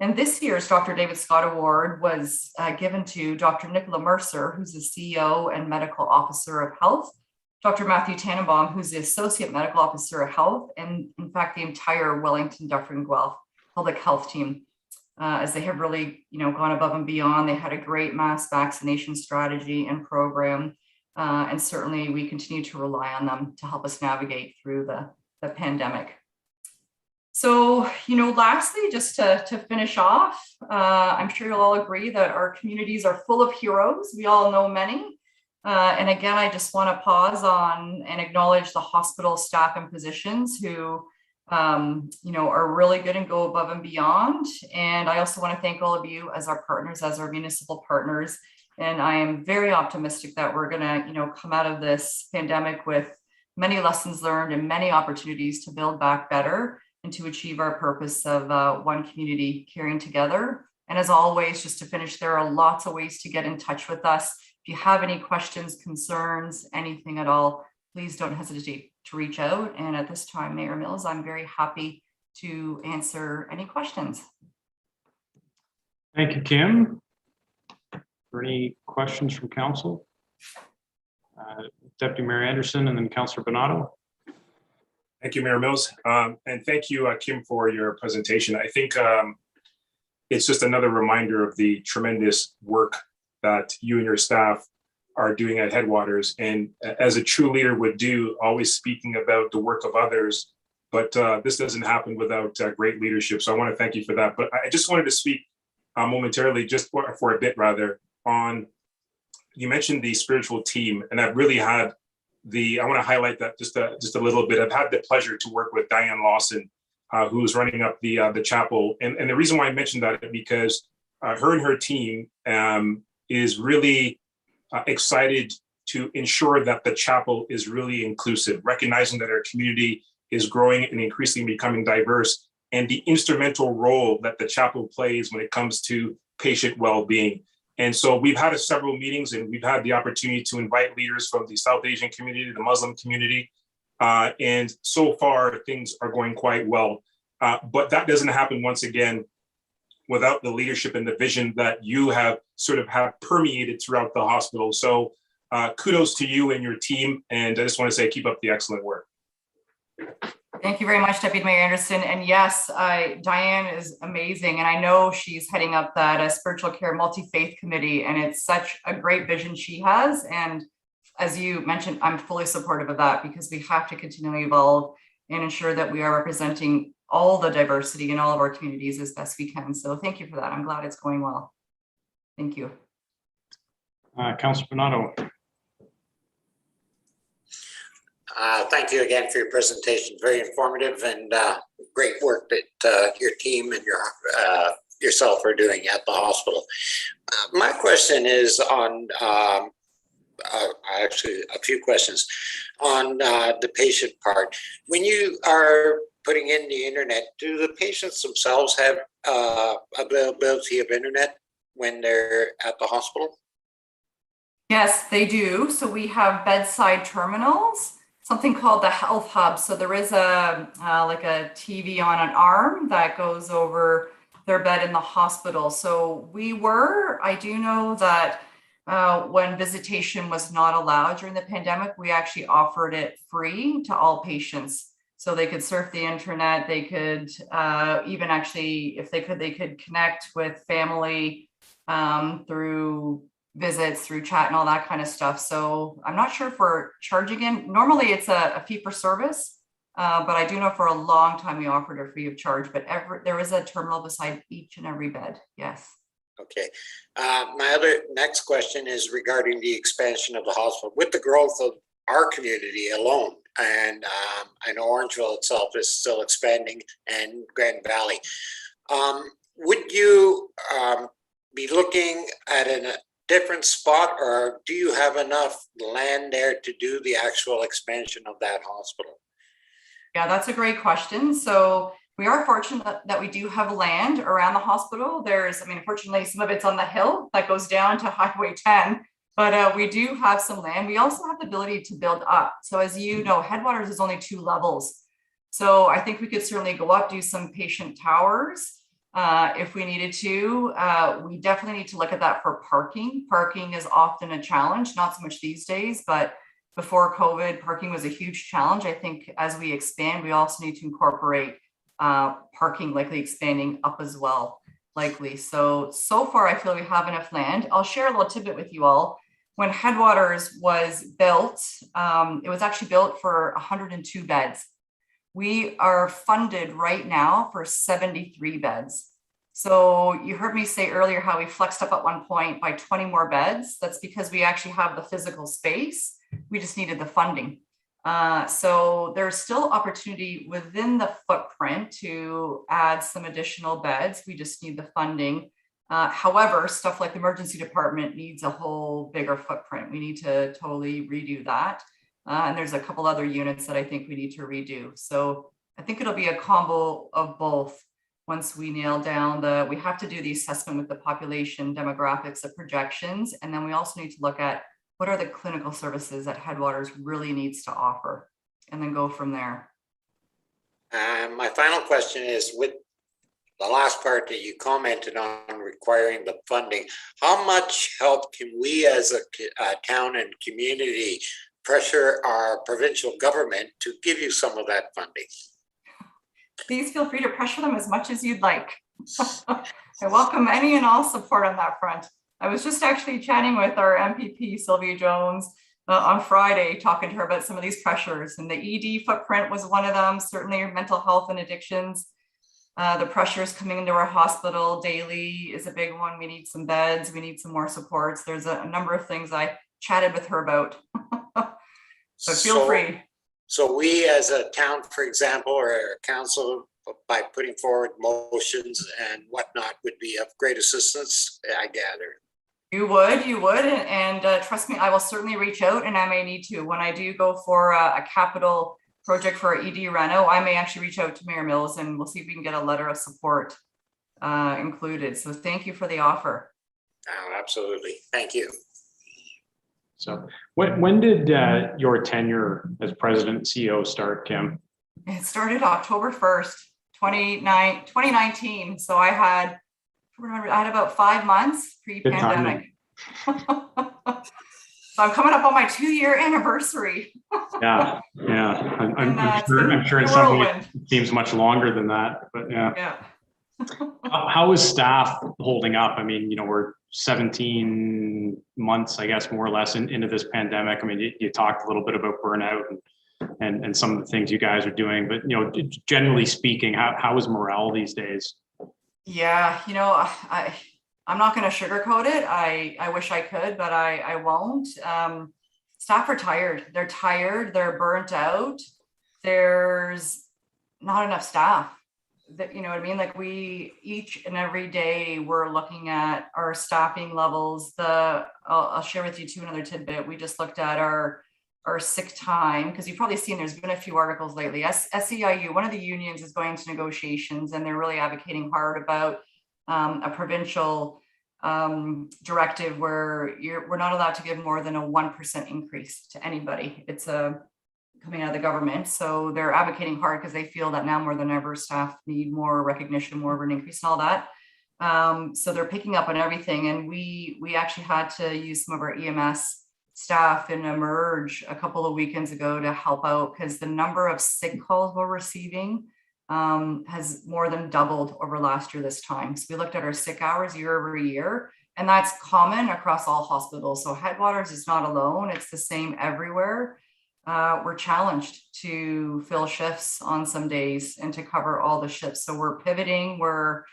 And this year's Dr. David Scott Award was given to Dr. Nicola Mercer, who's the CEO and Medical Officer of Health, Dr. Matthew Tannenbaum, who's the Associate Medical Officer of Health, and in fact, the entire Wellington, Dufferin, Guelph public health team, as they have really, gone above and beyond. They had a great mass vaccination strategy and program, and certainly we continue to rely on them to help us navigate through the pandemic. So, lastly, just to finish off, I'm sure you'll all agree that our communities are full of heroes. We all know many. And again, I just want to pause on and acknowledge the hospital staff and physicians who, are really good and go above and beyond. And I also want to thank all of you as our partners, as our municipal partners. And I am very optimistic that we're going to, come out of this pandemic with many lessons learned and many opportunities to build back better and to achieve our purpose of one community caring together. And as always, just to finish, there are lots of ways to get in touch with us. If you have any questions, concerns, anything at all, please don't hesitate to reach out. And at this time, Mayor Mills, I'm very happy to answer any questions. Thank you, Kim. Are there any questions from council? Deputy Mayor Anderson and then Councillor Bonato. Thank you, Mayor Mills. And thank you, Kim, for your presentation. I think it's just another reminder of the tremendous work that you and your staff are doing at Headwaters. And as a true leader would do, always speaking about the work of others. But this doesn't happen without great leadership. So I want to thank you for that. But I just wanted to speak momentarily, just for a bit rather, on, you mentioned the spiritual team, and I've really had I want to highlight that just a little bit. I've had the pleasure to work with Diane Lawson, who's running up the chapel. And the reason why I mentioned that is because her and her team is really excited to ensure that the chapel is really inclusive, recognizing that our community is growing and increasingly becoming diverse, and the instrumental role that the chapel plays when it comes to patient well-being. And so we've had several meetings, and we've had the opportunity to invite leaders from the South Asian community, the Muslim community. And so far, things are going quite well. But that doesn't happen, once again, without the leadership and the vision that you have permeated throughout the hospital. So kudos to you and your team. And I just want to say, keep up the excellent work. Thank you very much, Deputy Mayor Anderson. And yes, Diane is amazing. And I know she's heading up that spiritual care multi-faith committee, and it's such a great vision she has. And as you mentioned, I'm fully supportive of that because we have to continually evolve and ensure that we are representing all the diversity in all of our communities as best we can. So thank you for that. I'm glad it's going well. Thank you. Councilor Bernardo. Thank you again for your presentation. Very informative and great work that your team and yourself are doing at the hospital. My question is on actually a few questions on the patient part. When you are putting in the internet, do the patients themselves have availability of internet when they're at the hospital? Yes, they do. So we have bedside terminals, something called the health hub. So there is a like a TV on an arm that goes over their bed in the hospital. So I do know that when visitation was not allowed during the pandemic, we actually offered it free to all patients. So they could surf the internet, they could even actually, if they could connect with family through visits, through chat and all that kind of stuff. So I'm not sure if we're charging in. Normally it's a fee for service, but I do know for a long time we offered a free of charge, but there is a terminal beside each and every bed. Yes. Okay. My next question is regarding the expansion of the hospital. With the growth of our community alone, and I know Orangeville itself is still expanding, and Grand Valley. Would you be looking at a different spot, or do you have enough land there to do the actual expansion of that hospital? Yeah, that's a great question. So we are fortunate that we do have land around the hospital. Unfortunately, some of it's on the hill that goes down to Highway 10, but we do have some land. We also have the ability to build up. So as you know, Headwaters is only 2 levels. So I think we could certainly go up, do some patient towers if we needed to. We definitely need to look at that for parking. Parking is often a challenge, not so much these days, but before COVID, parking was a huge challenge. I think as we expand, we also need to incorporate parking, likely expanding up as well, likely. So far, I feel we have enough land. I'll share a little tidbit with you all. When Headwaters was built, it was actually built for 102 beds. We are funded right now for 73 beds. So you heard me say earlier how we flexed up at one point by 20 more beds. That's because we actually have the physical space. We just needed the funding. So there's still opportunity within the footprint to add some additional beds. We just need the funding. However, stuff like the emergency department needs a whole bigger footprint. We need to totally redo that. And there's a couple other units that I think we need to redo. So I think it'll be a combo of both. Once we nail down we have to do the assessment with the population demographics, the projections, and then we also need to look at what are the clinical services that Headwaters really needs to offer, and then go from there. My final question is, with the last part that you commented on requiring the funding, how much help can we as a town and community pressure our provincial government to give you some of that funding? Please feel free to pressure them as much as you'd like. I welcome any and all support on that front. I was just actually chatting with our MPP, Sylvia Jones, on Friday, talking to her about some of these pressures, and the ED footprint was one of them, certainly mental health and addictions. The pressures coming into our hospital daily is a big one. We need some beds, we need some more supports. There's a number of things I chatted with her about. So feel free. So we as a town, for example, or a council, by putting forward motions and whatnot, would be of great assistance, I gather. You would, and trust me, I will certainly reach out, and I may need to. When I do go for a capital project for ED reno, I may actually reach out to Mayor Mills, and we'll see if we can get a letter of support included. So thank you for the offer. Oh, absolutely. Thank you. So when did your tenure as president and CEO start, Kim? It started October 1st, 2019. So I had about 5 months pre-pandemic. So I'm coming up on my 2-year anniversary. Yeah, yeah. And, I'm sure in it's some been a ways whirlwind. it seems much longer than that, but yeah. Yeah. How is staff holding up? I mean, we're 17 months, I guess, more or less into this pandemic. I mean, you talked a little bit about burnout and some of the things you guys are doing, but generally speaking, how is morale these days? Yeah, I'm not going to sugarcoat it. I wish I could, but I won't. Staff are tired. They're tired. They're burnt out. There's not enough staff. You know what I mean? Like, we each and every day we're looking at our staffing levels. I'll share with you too another tidbit. We just looked at our sick time, because you've probably seen there's been a few articles lately. SEIU, one of the unions, is going to negotiations, and they're really advocating hard about a provincial directive where we're not allowed to give more than a 1% increase to anybody. It's coming out of the government. So they're advocating hard because they feel that now more than ever, staff need more recognition, more of an increase and all that. So they're picking up on everything. And we actually had to use some of our EMS staff in Emerge a couple of weekends ago to help out, because the number of sick calls we're receiving has more than doubled over last year this time. So we looked at our sick hours year over year, and that's common across all hospitals. So Headwaters is not alone. It's the same everywhere. We're challenged to fill shifts on some days and to cover all the shifts. So we're pivoting. We're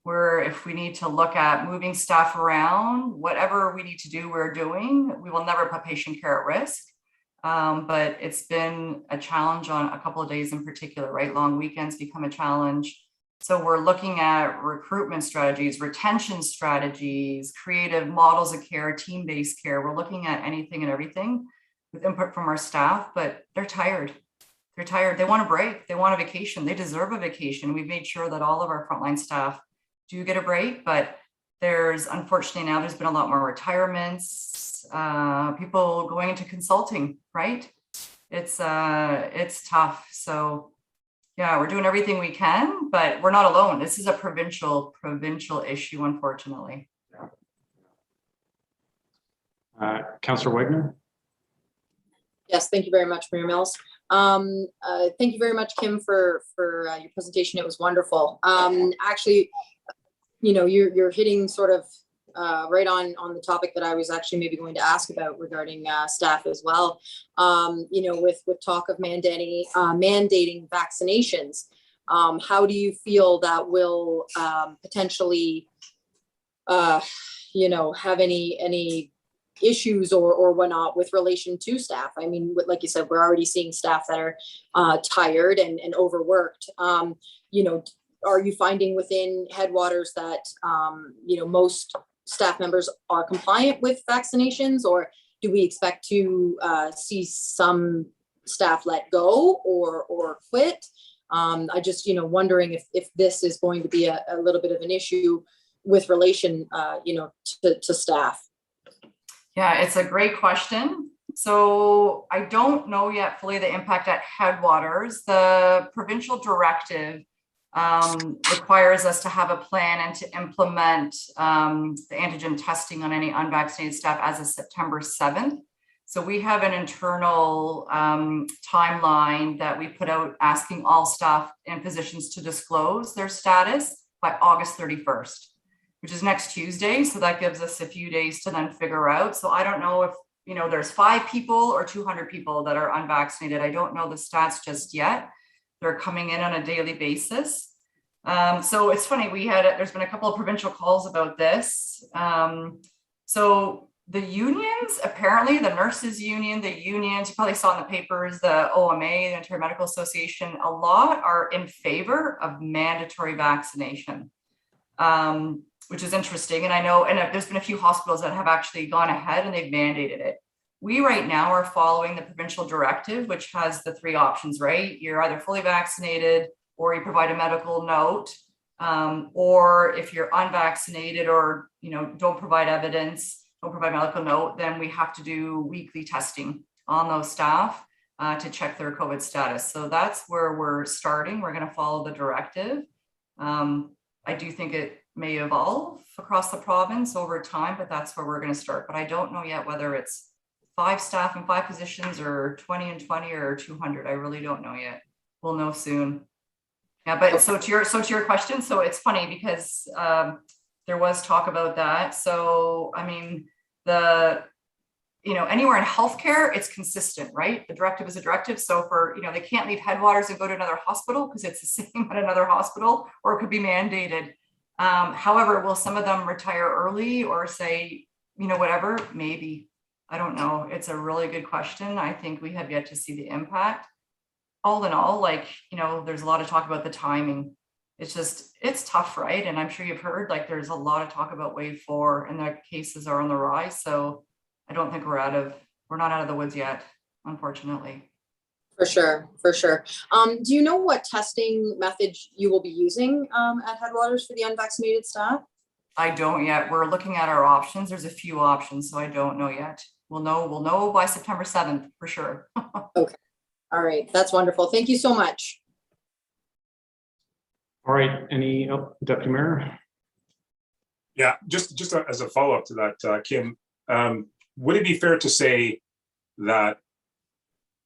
if we need to look at moving staff around, whatever we need to do, we're doing. We will never put patient care at risk. But it's been a challenge on a couple of days in particular, right? Long weekends become a challenge. So we're looking at recruitment strategies, retention strategies, creative models of care, team-based care. We're looking at anything and everything with input from our staff, but they're tired. They're tired. They want a break. They want a vacation. They deserve a vacation. We've made sure that all of our frontline staff do get a break, but unfortunately now there's been a lot more retirements, people going into consulting, right? It's tough. So yeah, we're doing everything we can, but we're not alone. This is a provincial issue, unfortunately. Councillor Wagner? Yes, thank you very much, Mayor Mills. Thank you very much, Kim, for your presentation. It was wonderful. Actually, you're hitting sort of right on the topic that I was actually maybe going to ask about regarding staff as well. With talk of mandating vaccinations, how do you feel that will potentially, have any issues or whatnot with relation to staff? I mean, like you said, we're already seeing staff that are tired and overworked. Are you finding within Headwaters that, most staff members are compliant with vaccinations, or do we expect to see some staff let go or quit? I just, wondering if this is going to be a little bit of an issue with relation, to staff. Yeah, it's a great question. So I don't know yet fully the impact at Headwaters. The provincial directive requires us to have a plan and to implement the antigen testing on any unvaccinated staff as of September 7th. So we have an internal timeline that we put out asking all staff and physicians to disclose their status by August 31st, which is next Tuesday. So that gives us a few days to then figure out. So I don't know if, there's 5 people or 200 people that are unvaccinated. I don't know the stats just yet. They're coming in on a daily basis. So it's funny, there's been a couple of provincial calls about this. So the unions, apparently the nurses union, the unions, you probably saw in the papers, the OMA, the Ontario Medical Association, a lot are in favor of mandatory vaccination, which is interesting. And I know, and there's been a few hospitals that have actually gone ahead and they've mandated it. We right now are following the provincial directive, which has the 3 options, right? You're either fully vaccinated, or you provide a medical note, or if you're unvaccinated or don't provide evidence, don't provide medical note, then we have to do weekly testing on those staff to check their COVID status. So that's where we're starting. We're going to follow the directive. I do think it may evolve across the province over time, but that's where we're going to start. But I don't know yet whether it's 5 staff and 5 positions, or 20 and 20, or 200. I really don't know yet. We'll know soon. Yeah, but so to your question, so it's funny because there was talk about that. So I mean, anywhere in healthcare, it's consistent, right? The directive is a directive. So for, they can't leave Headwaters and go to another hospital because it's the same at another hospital, or it could be mandated. However, will some of them retire early or say, whatever? Maybe. I don't know. It's a really good question. I think we have yet to see the impact. All in all, there's a lot of talk about the timing. It's tough, right? And I'm sure you've heard, there's a lot of talk about wave 4 and the cases are on the rise. So I don't think we're not out of the woods yet, unfortunately. For sure, for sure. Do you know what testing method you will be using at Headwaters for the unvaccinated staff? I don't yet. We're looking at our options. There's a few options, so I don't know yet. We'll know by September 7th for sure. Okay. All right. That's wonderful. Thank you so much. All right. Any Deputy Mayor? Yeah, just as a follow-up to that, Kim, would it be fair to say that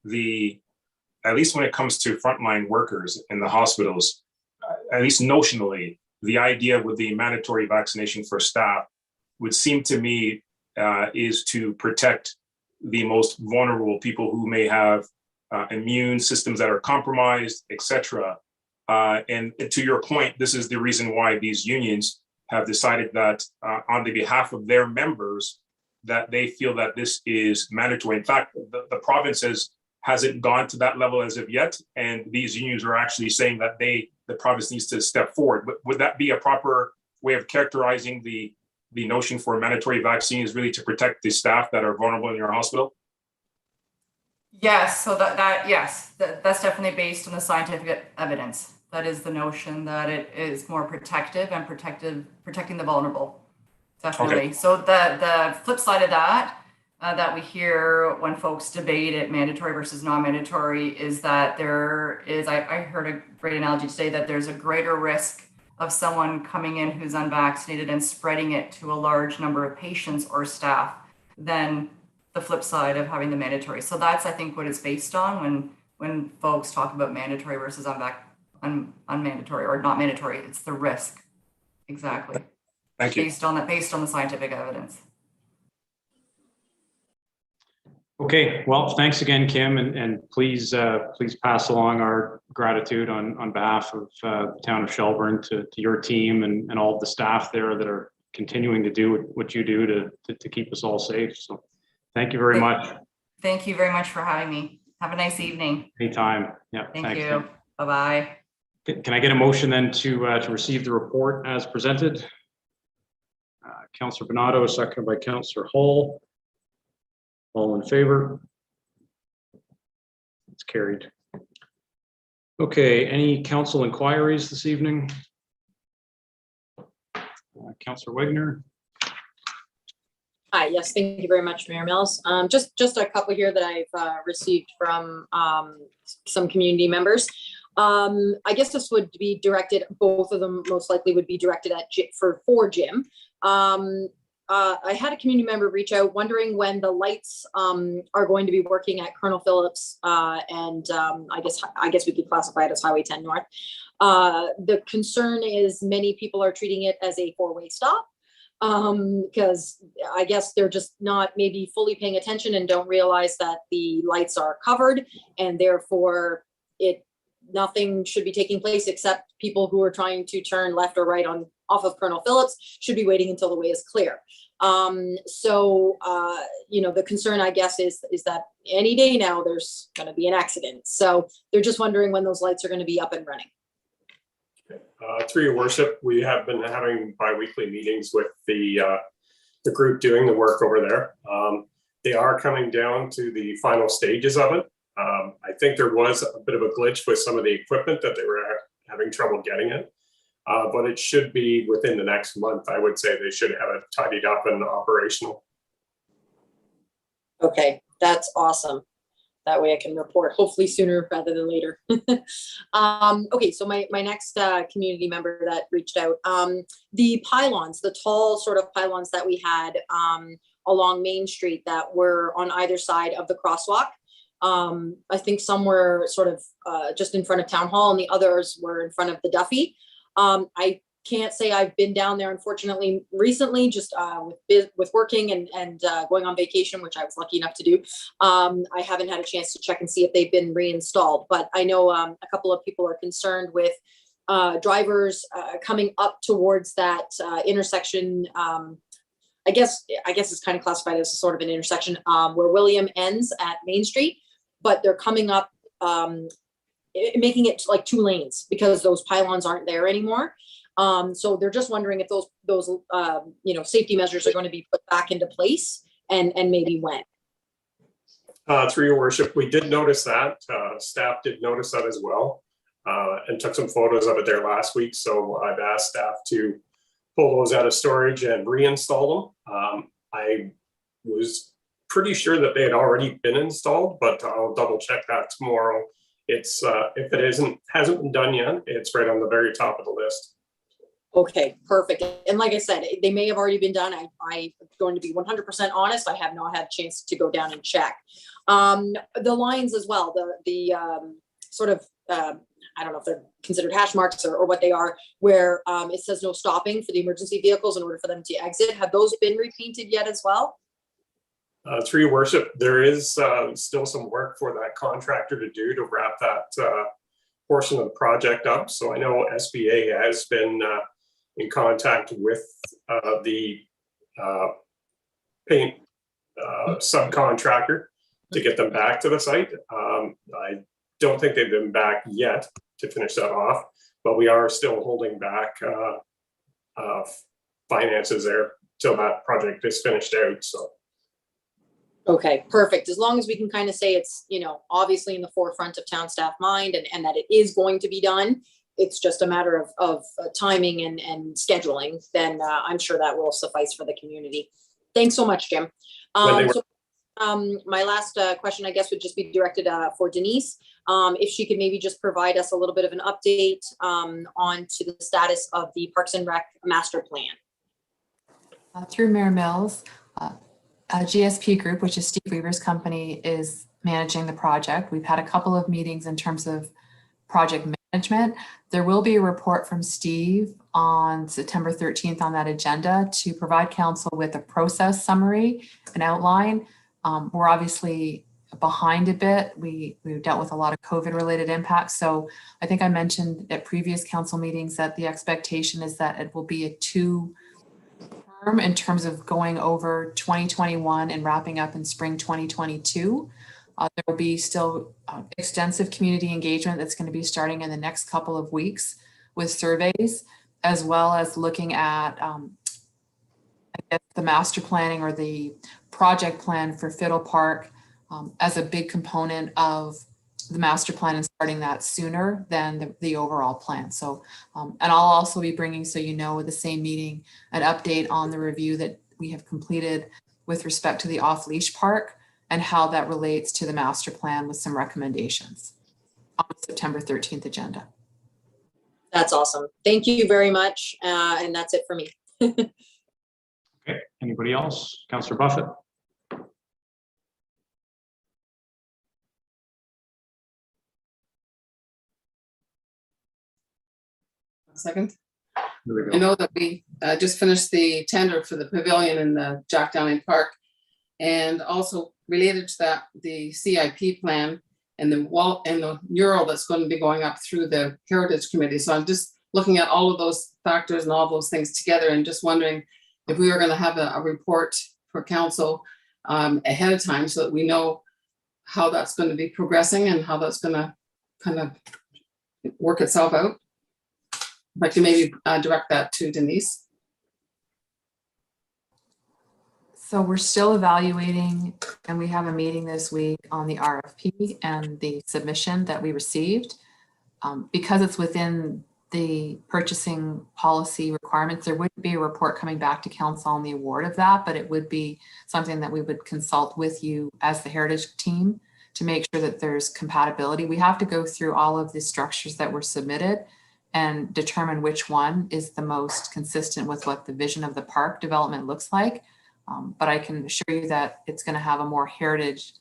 at least when it comes to frontline workers in the hospitals, at least notionally, the idea with the mandatory vaccination for staff would seem to me is to protect the most vulnerable people who may have immune systems that are compromised, etc. And to your point, this is the reason why these unions have decided that on the behalf of their members, that they feel that this is mandatory. In fact, the province hasn't gone to that level as of yet, and these unions are actually saying that the province needs to step forward. But would that be a proper way of characterizing the notion for mandatory vaccine is really to protect the staff that are vulnerable in your hospital? Yes, so that's definitely based on the scientific evidence. That is the notion that it is more protective and protecting the vulnerable. Definitely. Okay. So the flip side of that, that we hear when folks debate it, mandatory versus non-mandatory, is that there is, I heard a great analogy today, that there's a greater risk of someone coming in who's unvaccinated and spreading it to a large number of patients or staff than the flip side of having the mandatory. So that's, I think, what it's based on when folks talk about mandatory versus unmandatory or not mandatory. It's the risk. Exactly. Thank you. Based on the scientific evidence. Okay, well, thanks again, Kim, and please pass along our gratitude on behalf of the town of Shelburne to your team and all of the staff there that are continuing to do what you do to keep us all safe. So thank you very much. Thank you very much for having me. Have a nice evening. Anytime. Yeah. Thank you. Bye-bye. Can I get a motion then to receive the report as presented? Councillor Bernardo, seconded by Councillor Hall. All in favor? It's carried. Okay, any council inquiries this evening? Councillor Wagner. Hi, yes, thank you very much, Mayor Mills. Just a couple here that I've received from some community members. I guess this would be directed, both of them most likely would be directed at for Jim. I had a community member reach out wondering when the lights are going to be working at Colonel Phillips and I guess we could classify it as Highway 10 North. The concern is many people are treating it as a four-way stop because I guess they're just not maybe fully paying attention and don't realize that the lights are covered and therefore nothing should be taking place except people who are trying to turn left or right off of Colonel Phillips should be waiting until the way is clear. The concern, I guess, is that any day now there's going to be an accident. So they're just wondering when those lights are going to be up and running. Through your worship, we have been having bi-weekly meetings with the group doing the work over there. They are coming down to the final stages of it. I think there was a bit of a glitch with some of the equipment that they were having trouble getting it. But it should be within the next month. I would say they should have it tidied up and operational. Okay, that's awesome. That way I can report hopefully sooner rather than later. Okay, so my next community member that reached out, the pylons, the tall sort of pylons that we had along Main Street that were on either side of the crosswalk. I think some were sort of just in front of Town Hall and the others were in front of the Duffy. I can't say I've been down there, unfortunately, recently, just with working and going on vacation, which I was lucky enough to do. I haven't had a chance to check and see if they've been reinstalled, but I know a couple of people are concerned with drivers coming up towards that intersection. I guess it's kind of classified as a sort of an intersection where William ends at Main Street, but they're coming up, making it like 2 lanes because those pylons aren't there anymore. So they're just wondering if those safety measures are going to be put back into place and maybe when. Through your worship, we did notice that. Staff did notice that as well, and took some photos of it there last week. So I've asked staff to pull those out of storage and reinstall them. I was pretty sure that they had already been installed, but I'll double check that tomorrow. It's if it hasn't been done yet, it's right on the very top of the list. Okay, perfect. And like I said, they may have already been done. I'm going to be 100% honest. I have not had a chance to go down and check. The lines as well, the sort of, I don't know if they're considered hash marks or what they are, where it says no stopping for the emergency vehicles in order for them to exit. Have those been repainted yet as well? Through your worship, there is still some work for that contractor to do to wrap that portion of the project up. So I know SBA has been in contact with the paint subcontractor to get them back to the site. I don't think they've been back yet to finish that off, but we are still holding back finances there till that project is finished out. So. Okay, perfect. As long as we can kind of say it's, obviously in the forefront of town staff mind and that it is going to be done, it's just a matter of timing and scheduling, then I'm sure that will suffice for the community. Thanks so much, Jim. My last question, I guess, would just be directed for Denise. If she could maybe just provide us a little bit of an update on to the status of the Parks and Rec master plan. Through Mayor Mills, GSP Group, which is Steve Weaver's company, is managing the project. We've had a couple of meetings in terms of project management. There will be a report from Steve on September 13th on that agenda to provide council with a process summary, an outline. We're obviously behind a bit. We've dealt with a lot of COVID related impacts. So I think I mentioned at previous council meetings that the expectation is that it will be a 2 term in terms of going over 2021 and wrapping up in spring 2022. There will be still extensive community engagement that's going to be starting in the next couple of weeks with surveys, as well as looking at I guess the master planning or the project plan for Fiddle Park as a big component of the master plan and starting that sooner than the overall plan. So, and I'll also be bringing, so with the same meeting, an update on the review that we have completed with respect to the off-leash park and how that relates to the master plan with some recommendations on the September 13th agenda. That's awesome. Thank you very much. And that's it for me. Okay, anybody else? Councillor Buffett. Second. Here we go. I know that we just finished the tender for the pavilion in the Jack Downing Park, and also related to that, the CIP plan and the wall and the mural that's going to be going up through the Heritage Committee. So I'm just looking at all of those factors and all those things together and just wondering if we were going to have a report for council ahead of time so that we know how that's going to be progressing and how that's going to kind of work itself out. I'd like to maybe direct that to Denise. So we're still evaluating, and we have a meeting this week on the RFP and the submission that we received. Because it's within the purchasing policy requirements, there wouldn't be a report coming back to council on the award of that, but it would be something that we would consult with you as the Heritage team to make sure that there's compatibility. We have to go through all of the structures that were submitted and determine which one is the most consistent with what the vision of the park development looks like. But I can assure you that it's going to have a more heritage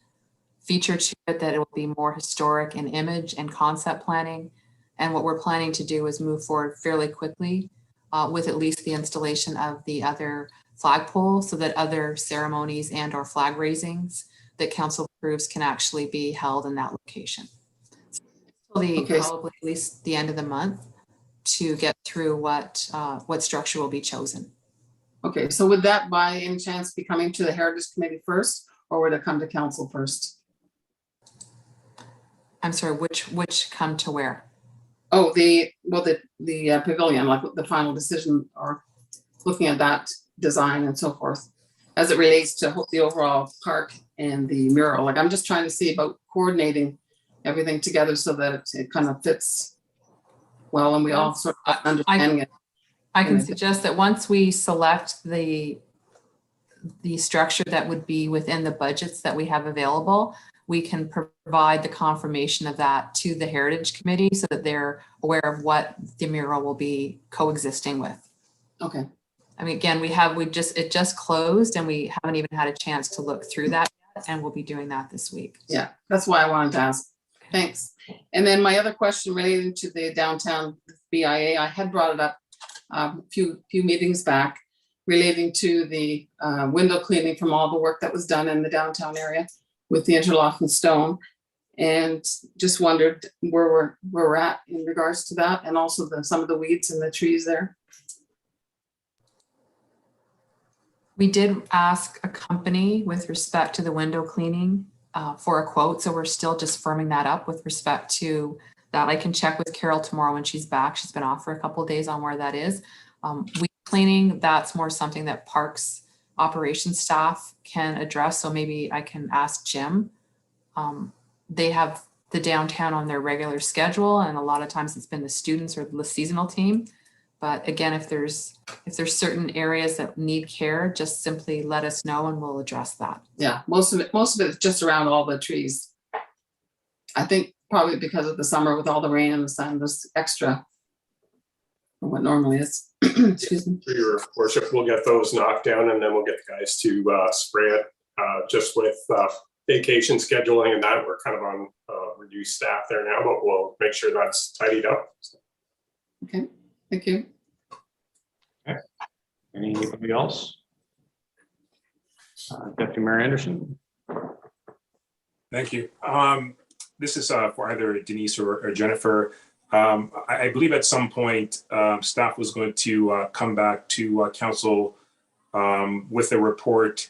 feature to it, that it will be more historic in image and concept planning. And what we're planning to do is move forward fairly quickly with at least the installation of the other flagpole, so that other ceremonies and or flag raisings that council approves can actually be held in that location. So probably at least the end of the month to get through what structure will be chosen. Okay, so would that by any chance be coming to the Heritage Committee first, or would it come to council first? I'm sorry, which come to where? Oh, the pavilion, like the final decision, or looking at that design and so forth, as it relates to the overall park and the mural. Like, I'm just trying to see about coordinating everything together so that it kind of fits well and we all sort of understanding it. I can suggest that once we select the structure that would be within the budgets that we have available, we can provide the confirmation of that to the Heritage Committee so that they're aware of what the mural will be coexisting with. Okay. I mean, again, it just closed and we haven't even had a chance to look through that yet, and we'll be doing that this week. Yeah, that's why I wanted to ask. Thanks. And then my other question relating to the downtown BIA, I had brought it up a few meetings back, relating to the window cleaning from all the work that was done in the downtown area with the interlocking stone, and just wondered where we're at in regards to that, and also some of the weeds and the trees there. We did ask a company with respect to the window cleaning for a quote, so we're still just firming that up with respect to that. I can check with Carol tomorrow when she's back. She's been off for a couple of days on where that is. Weed cleaning, that's more something that parks operations staff can address. So maybe I can ask Jim. They have the downtown on their regular schedule, and a lot of times it's been the students or the seasonal team. But again, if there's certain areas that need care, just simply let us know and we'll address that. Yeah, most of it is just around all the trees. I think probably because of the summer with all the rain and the sun, there's extra from what normally is. Excuse me. For your worship, we'll get those knocked down, and then we'll get the guys to spray it. Just with vacation scheduling and that, we're kind of on reduced staff there now, but we'll make sure that's tidied up. Okay, thank you. Okay. Anybody else? Deputy Mayor Anderson. Thank you. This is for either Denise or Jennifer. I believe at some point staff was going to come back to council with a report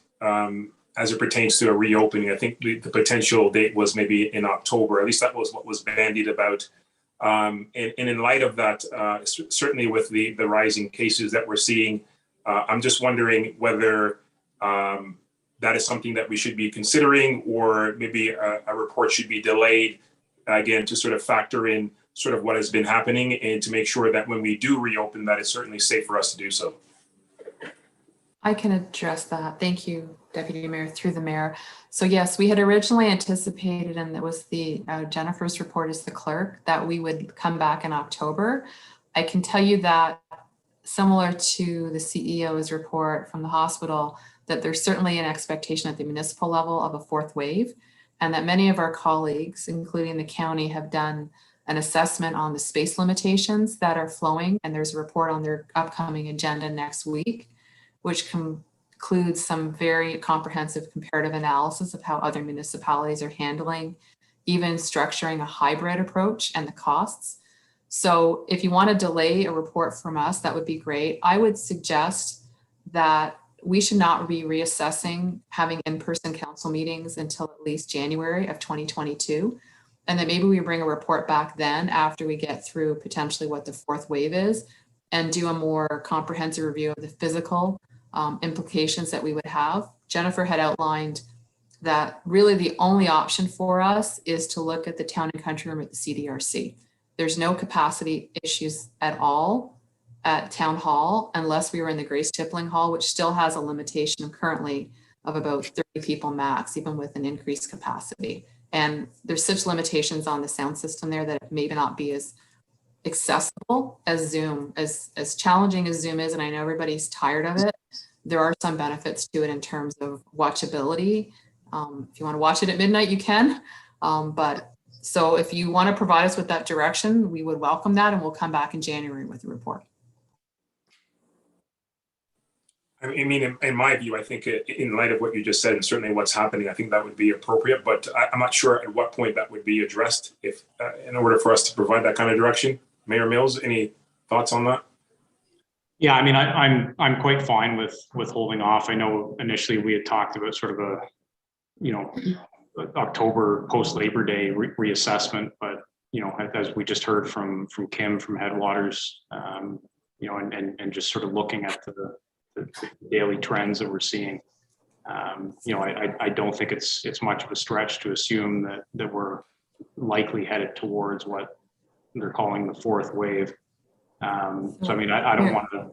as it pertains to a reopening. I think the potential date was maybe in October. At least that was what was bandied about. And in light of that, certainly with the rising cases that we're seeing, I'm just wondering whether that is something that we should be considering, or maybe a report should be delayed, again, to sort of factor in sort of what has been happening and to make sure that when we do reopen, that it's certainly safe for us to do so. I can address that. Thank you, Deputy Mayor, through the mayor. So yes, we had originally anticipated, and it was the Jennifer's report as the clerk, that we would come back in October. I can tell you that similar to the CEO's report from the hospital, that there's certainly an expectation at the municipal level of a fourth wave, and that many of our colleagues, including the county, have done an assessment on the space limitations that are flowing. And there's a report on their upcoming agenda next week, which includes some very comprehensive comparative analysis of how other municipalities are handling, even structuring a hybrid approach and the costs. So if you want to delay a report from us, that would be great. I would suggest that we should not be reassessing having in-person council meetings until at least January of 2022. And then maybe we bring a report back then after we get through potentially what the fourth wave is, and do a more comprehensive review of the physical implications that we would have. Jennifer had outlined that really the only option for us is to look at the town and country room at the CDRC. There's no capacity issues at all at town hall unless we were in the Grace Tippling Hall, which still has a limitation currently of about 30 people max, even with an increased capacity. And there's such limitations on the sound system there that it may not be as accessible as Zoom, as challenging as Zoom is. And I know everybody's tired of it. there are some benefits to it in terms of watchability. If you want to watch it at midnight, you can. But so if you want to provide us with that direction, we would welcome that, and we'll come back in January with a report. I mean, in my view, I think in light of what you just said and certainly what's happening, I think that would be appropriate, but I'm not sure at what point that would be addressed if, in order for us to provide that kind of direction. Mayor Mills, any thoughts on that? Yeah, I mean, I'm quite fine with holding off. I know initially we had talked about sort of a, you know, October post Labor Day reassessment, but you know, as we just heard from Kim from Headwaters, you know, and just sort of looking at the daily trends that we're seeing, you know, I don't think it's much of a stretch to assume that we're likely headed towards what they're calling the fourth wave. So I mean, I don't want to.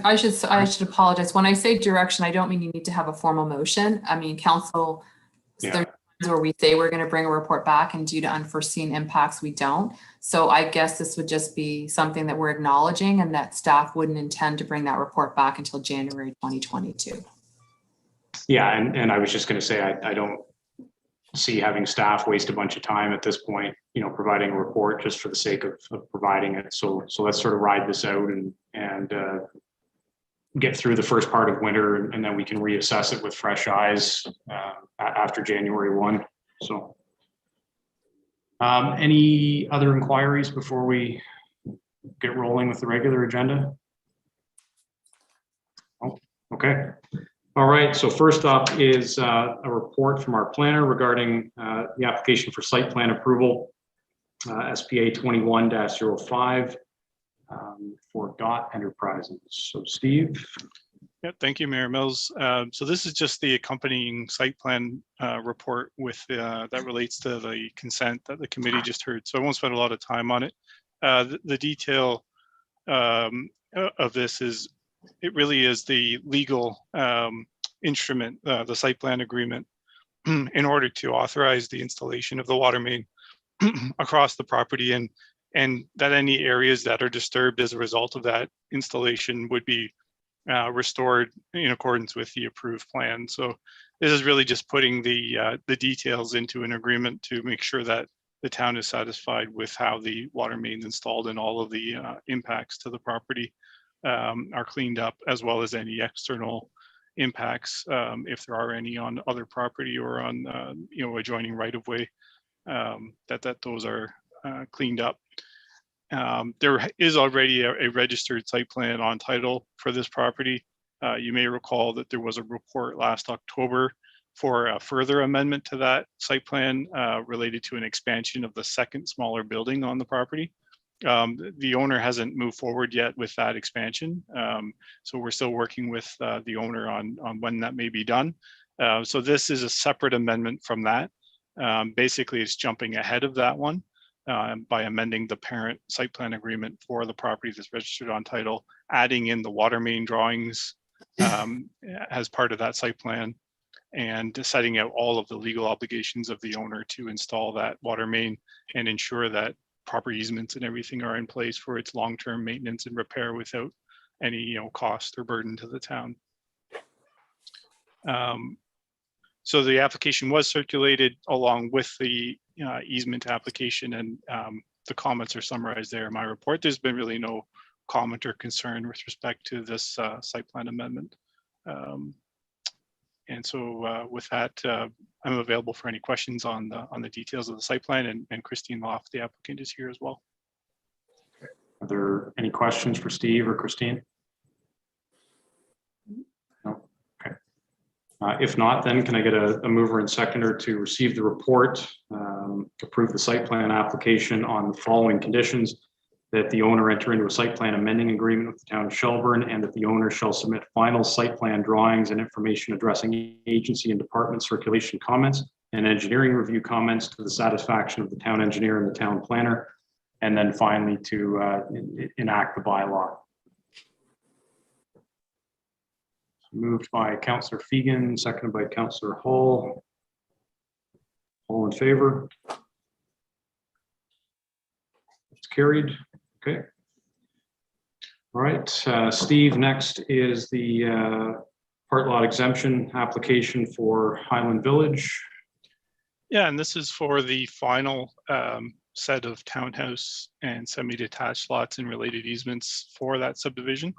I should apologize. When I say direction, I don't mean you need to have a formal motion. I mean, council, Yeah. there's times where we say we're going to bring a report back, and due to unforeseen impacts, we don't. So I guess this would just be something that we're acknowledging, and that staff wouldn't intend to bring that report back until January 2022. Yeah, and I was just going to say, I don't see having staff waste a bunch of time at this point, you know, providing a report just for the sake of providing it. So let's sort of ride this out and get through the first part of winter, and then we can reassess it with fresh eyes after January 1. So any other inquiries before we get rolling with the regular agenda? Oh, okay. All right, so first up is a report from our planner regarding the application for site plan approval, SPA 21-05 for DOT Enterprises. So Steve. Yeah, thank you, Mayor Mills. So this is just the accompanying site plan report with that relates to the consent that the committee just heard. So I won't spend a lot of time on it. The detail of this is, it really is the legal instrument, the site plan agreement, in order to authorize the installation of the water main across the property, and that any areas that are disturbed as a result of that installation would be restored in accordance with the approved plan. So this is really just putting the details into an agreement to make sure that the town is satisfied with how the water mains installed and all of the impacts to the property are cleaned up, as well as any external impacts, if there are any on other property or on you know, adjoining right of way, that those are cleaned up. There is already a registered site plan on title for this property. You may recall that there was a report last October for a further amendment to that site plan related to an expansion of the second smaller building on the property. The owner hasn't moved forward yet with that expansion. So we're still working with the owner on when that may be done. So this is a separate amendment from that. Basically, it's jumping ahead of that one by amending the parent site plan agreement for the property that's registered on title, adding in the water main drawings as part of that site plan, and setting out all of the legal obligations of the owner to install that water main and ensure that proper easements and everything are in place for its long-term maintenance and repair without any, you know, cost or burden to the town. So the application was circulated along with the easement application, and the comments are summarized there in my report. There's been really no comment or concern with respect to this site plan amendment. And so with that, I'm available for any questions on the details of the site plan, and Christine Loft, the applicant, is here as well. Are there any questions for Steve or Christine? No. Okay. If not, then can I get a mover and seconder to receive the report, approve the site plan application on the following conditions: that the owner enter into a site plan amending agreement with the town of Shelburne, and that the owner shall submit final site plan drawings and information addressing agency and department circulation comments and engineering review comments to the satisfaction of the town engineer and the town planner, and then finally to enact the bylaw. Moved by Councillor Fegan, seconded by Councillor Hall. All in favor? It's carried. Okay. All right, Steve, next is the part lot exemption application for Highland Village. Yeah, and this is for the final set of townhouse and semi-detached lots and related easements for that subdivision.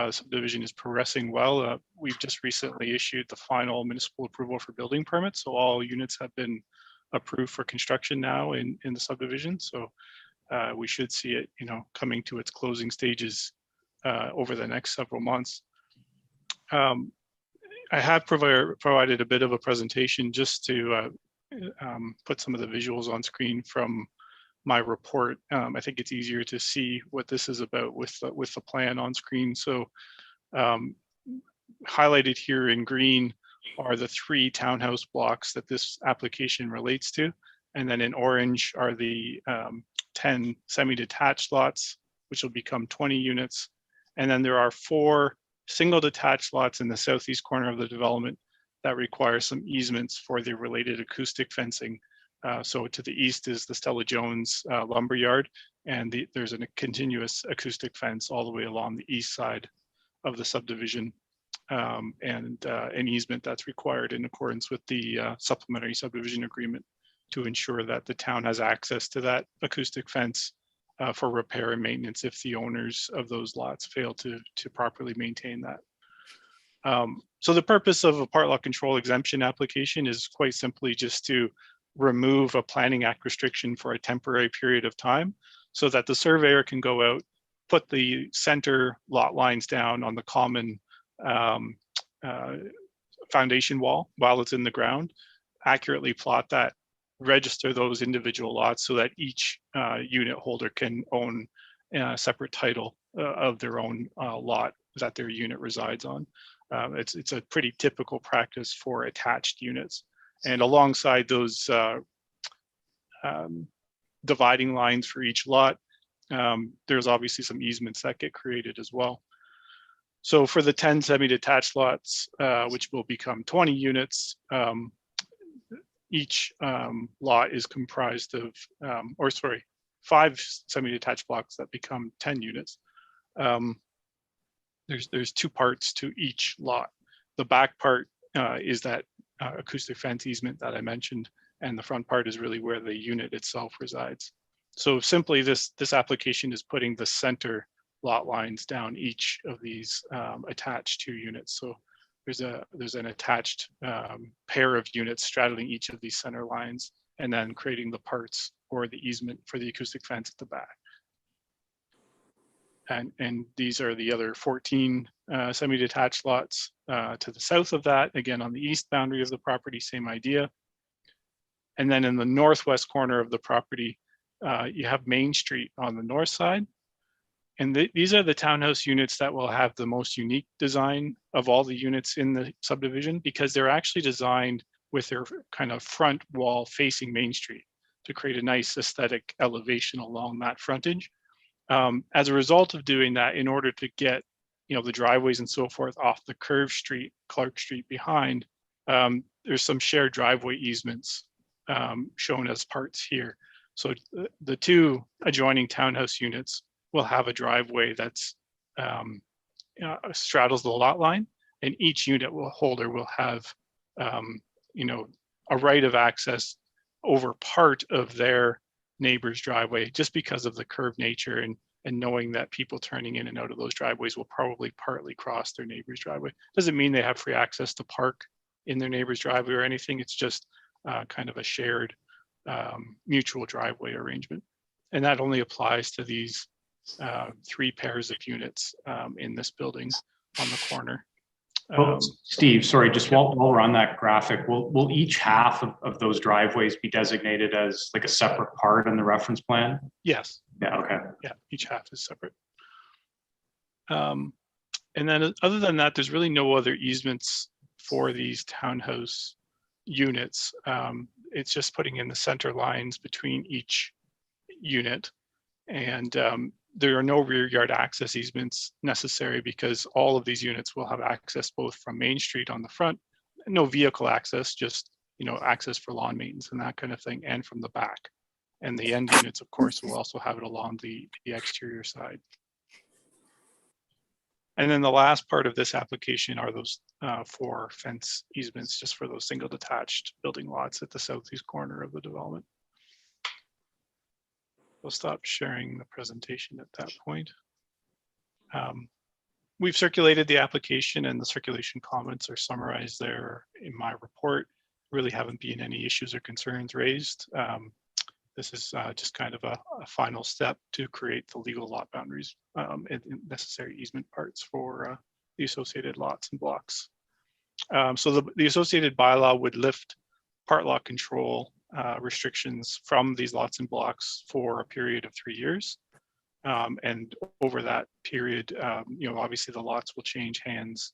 Subdivision is progressing well. We've just recently issued the final municipal approval for building permits, so all units have been approved for construction now in the subdivision. So we should see it, coming to its closing stages over the next several months. I have provided a bit of a presentation just to put some of the visuals on screen from my report. I think it's easier to see what this is about with the plan on screen. So highlighted here in green are the 3 townhouse blocks that this application relates to. And then in orange are the 10 semi-detached lots, which will become 20 units. And then there are 4 single detached lots in the southeast corner of the development that require some easements for the related acoustic fencing. So to the east is the Stella Jones lumber yard, and there's a continuous acoustic fence all the way along the east side of the subdivision, and an easement that's required in accordance with the supplementary subdivision agreement to ensure that the town has access to that acoustic fence for repair and maintenance if the owners of those lots fail to properly maintain that. So the purpose of a part lot control exemption application is quite simply just to remove a planning act restriction for a temporary period of time so that the surveyor can go out, put the center lot lines down on the common foundation wall while it's in the ground, accurately plot that, register those individual lots so that each unit holder can own a separate title of their own lot that their unit resides on. It's a pretty typical practice for attached units. And alongside those dividing lines for each lot, there's obviously some easements that get created as well. So for the 10 semi-detached lots, which will become 20 units, each lot is comprised of, 5 semi-detached blocks that become 10 units. There's 2 parts to each lot. The back part is that acoustic fence easement that I mentioned, and the front part is really where the unit itself resides. So simply this application is putting the center lot lines down each of these attached 2 units. So there's an attached pair of units straddling each of these center lines, and then creating the parts or the easement for the acoustic fence at the back. And these are the other 14 semi-detached lots to the south of that, again on the east boundary of the property, same idea. And then in the northwest corner of the property, you have Main Street on the north side. And these are the townhouse units that will have the most unique design of all the units in the subdivision, because they're actually designed with their kind of front wall facing Main Street to create a nice aesthetic elevation along that frontage. As a result of doing that, in order to get the driveways and so forth off the curved street, Clark Street behind, there's some shared driveway easements shown as parts here. So the 2 adjoining townhouse units will have a driveway that's straddles the lot line, and each unit holder will have a right of access over part of their neighbor's driveway, just because of the curved nature and knowing that people turning in and out of those driveways will probably partly cross their neighbor's driveway. Doesn't mean they have free access to park in their neighbor's driveway or anything. It's just kind of a shared mutual driveway arrangement. And that only applies to these 3 pairs of units in this building on the corner. Well, Steve, sorry, just while we're on that graphic, will each half of those driveways be designated as like a separate part in the reference plan? Yes. Yeah, okay. Yeah, each half is separate. And then other than that, there's really no other easements for these townhouse units. It's just putting in the center lines between each unit. And there are no rear yard access easements necessary, because all of these units will have access both from Main Street on the front, no vehicle access, just access for lawn maintenance and that kind of thing, and from the back. And the end units, of course, will also have it along the exterior side. And then the last part of this application are those 4 fence easements just for those single detached building lots at the southeast corner of the development. We'll stop sharing the presentation at that point. We've circulated the application, and the circulation comments are summarized there in my report. Really haven't been any issues or concerns raised. This is just kind of a final step to create the legal lot boundaries and necessary easement parts for the associated lots and blocks. So the associated bylaw would lift part lot control restrictions from these lots and blocks for a period of 3 years. And over that period, obviously the lots will change hands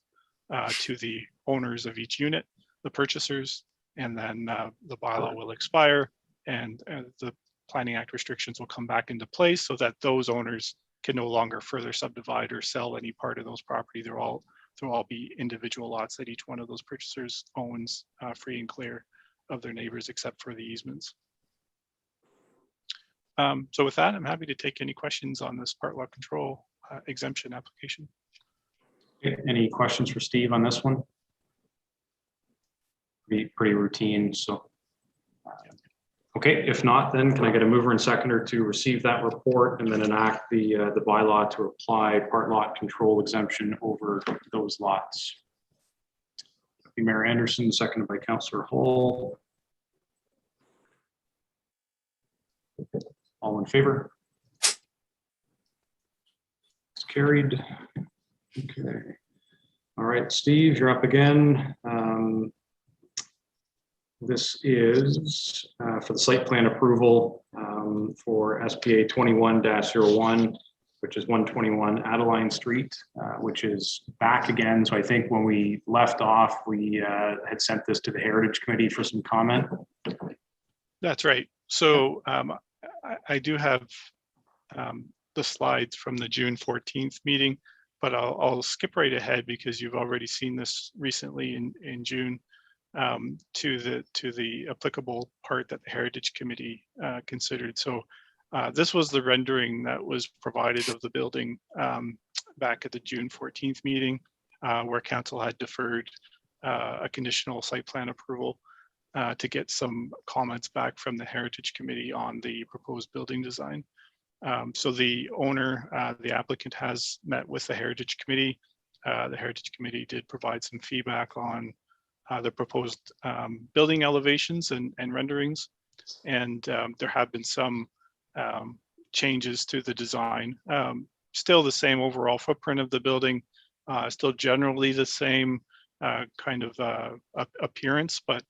to the owners of each unit, the purchasers, and then the bylaw will expire, and the Planning Act restrictions will come back into place so that those owners can no longer further subdivide or sell any part of those property. They'll all be individual lots that each one of those purchasers owns free and clear of their neighbors except for the easements. So with that, I'm happy to take any questions on this part lot control exemption application. Any questions for Steve on this one? Pretty routine, so. Okay, if not, then can I get a mover and seconder to receive that report and then enact the bylaw to apply part lot control exemption over those lots? Mayor Anderson, seconded by Councillor Hull. All in favor? It's carried. Okay. All right, Steve, you're up again. This is for the site plan approval for SPA 21-01, which is 121 Adeline Street, which is back again. So I think when we left off, we had sent this to the Heritage Committee for some comment. That's right. So I do have the slides from the June 14th meeting, but I'll skip right ahead because you've already seen this recently in June. To the applicable part that the Heritage Committee considered. So this was the rendering that was provided of the building back at the June 14th meeting, where council had deferred a conditional site plan approval to get some comments back from the Heritage Committee on the proposed building design. So the owner, the applicant, has met with the Heritage Committee. The Heritage Committee did provide some feedback on the proposed building elevations and renderings. And there have been some changes to the design. Still the same overall footprint of the building, still generally the same kind of appearance, but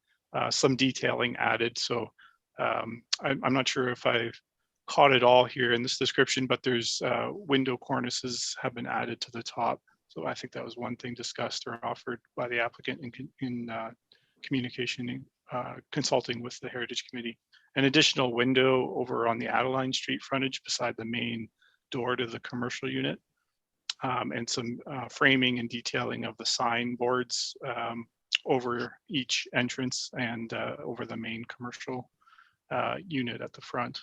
some detailing added. So I'm not sure if I've caught it all here in this description, but there's window cornices have been added to the top. So I think that was one thing discussed or offered by the applicant in communication, consulting with the Heritage Committee. An additional window over on the Adeline Street frontage beside the main door to the commercial unit, and some framing and detailing of the sign boards over each entrance and over the main commercial unit at the front.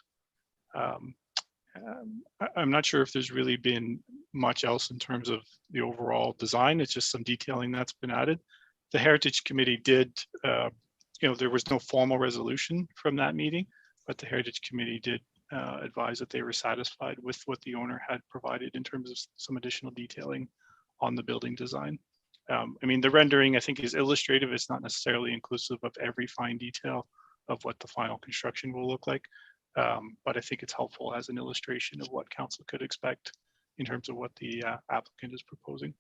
I'm not sure if there's really been much else in terms of the overall design. It's just some detailing that's been added. The Heritage Committee did, there was no formal resolution from that meeting, but the Heritage Committee did advise that they were satisfied with what the owner had provided in terms of some additional detailing on the building design. I mean, the rendering, I think, is illustrative. It's not necessarily inclusive of every fine detail of what the final construction will look like. But I think it's helpful as an illustration of what council could expect in terms of what the applicant is proposing.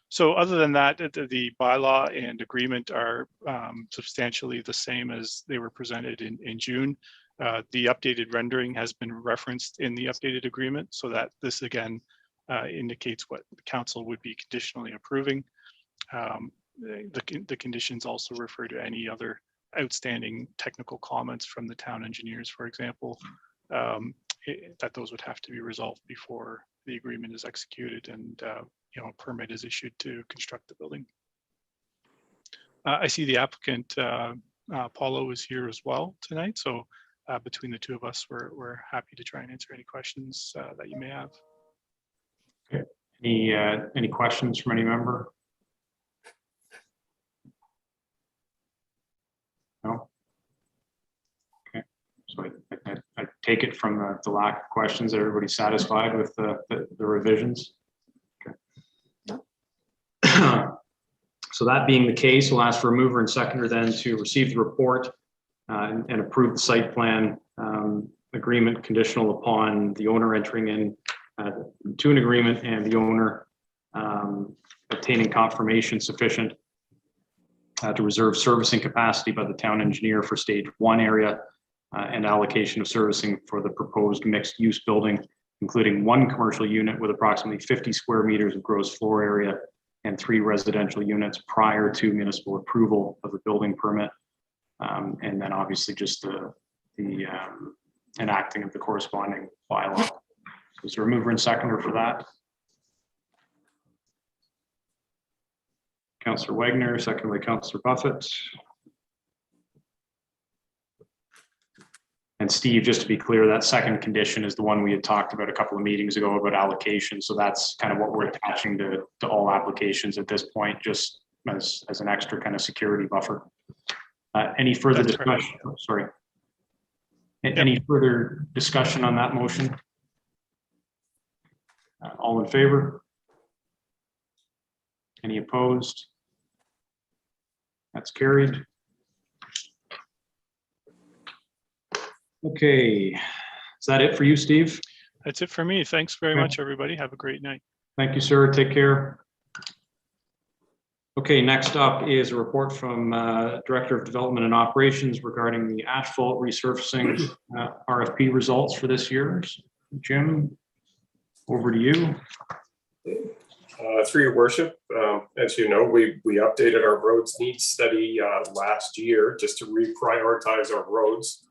So other than that, the bylaw and agreement are substantially the same as they were presented in June. The updated rendering has been referenced in the updated agreement, so that this again indicates what the council would be conditionally approving. The conditions also refer to any other outstanding technical comments from the town engineers, for example, that those would have to be resolved before the agreement is executed and a permit is issued to construct the building. I see the applicant Paulo is here as well tonight, so between the two of us, we're happy to try and answer any questions that you may have. Okay. Any questions from any member? No? Okay, so I take it from the lack of questions, everybody's satisfied with the revisions? Okay. So that being the case, we'll ask for a mover and seconder then to receive the report and approve the site plan agreement conditional upon the owner entering in to an agreement and the owner obtaining confirmation sufficient to reserve servicing capacity by the town engineer for stage 1 area and allocation of servicing for the proposed mixed use building, including 1 commercial unit with approximately 50 square meters of gross floor area and 3 residential units prior to municipal approval of the building permit. And then obviously just the enacting of the corresponding bylaw. Is there a mover and seconder for that? Councillor Wagner, second by Councillor Buffett. And Steve, just to be clear, that second condition is the one we had talked about a couple of meetings ago about allocation. So that's kind of what we're attaching to all applications at this point, just as an extra kind of security buffer. Any further discussion? Oh, sorry. Any further discussion on that motion? All in favor? Any opposed? That's carried. Okay, is that it for you, Steve? That's it for me. Thanks very much, everybody. Have a great night. Thank you, sir. Take care. Okay, next up is a report from Director of Development and Operations regarding the asphalt resurfacing RFP results for this year. Jim, over to you. Through your worship, as you know, we updated our roads needs study last year just to reprioritize our roads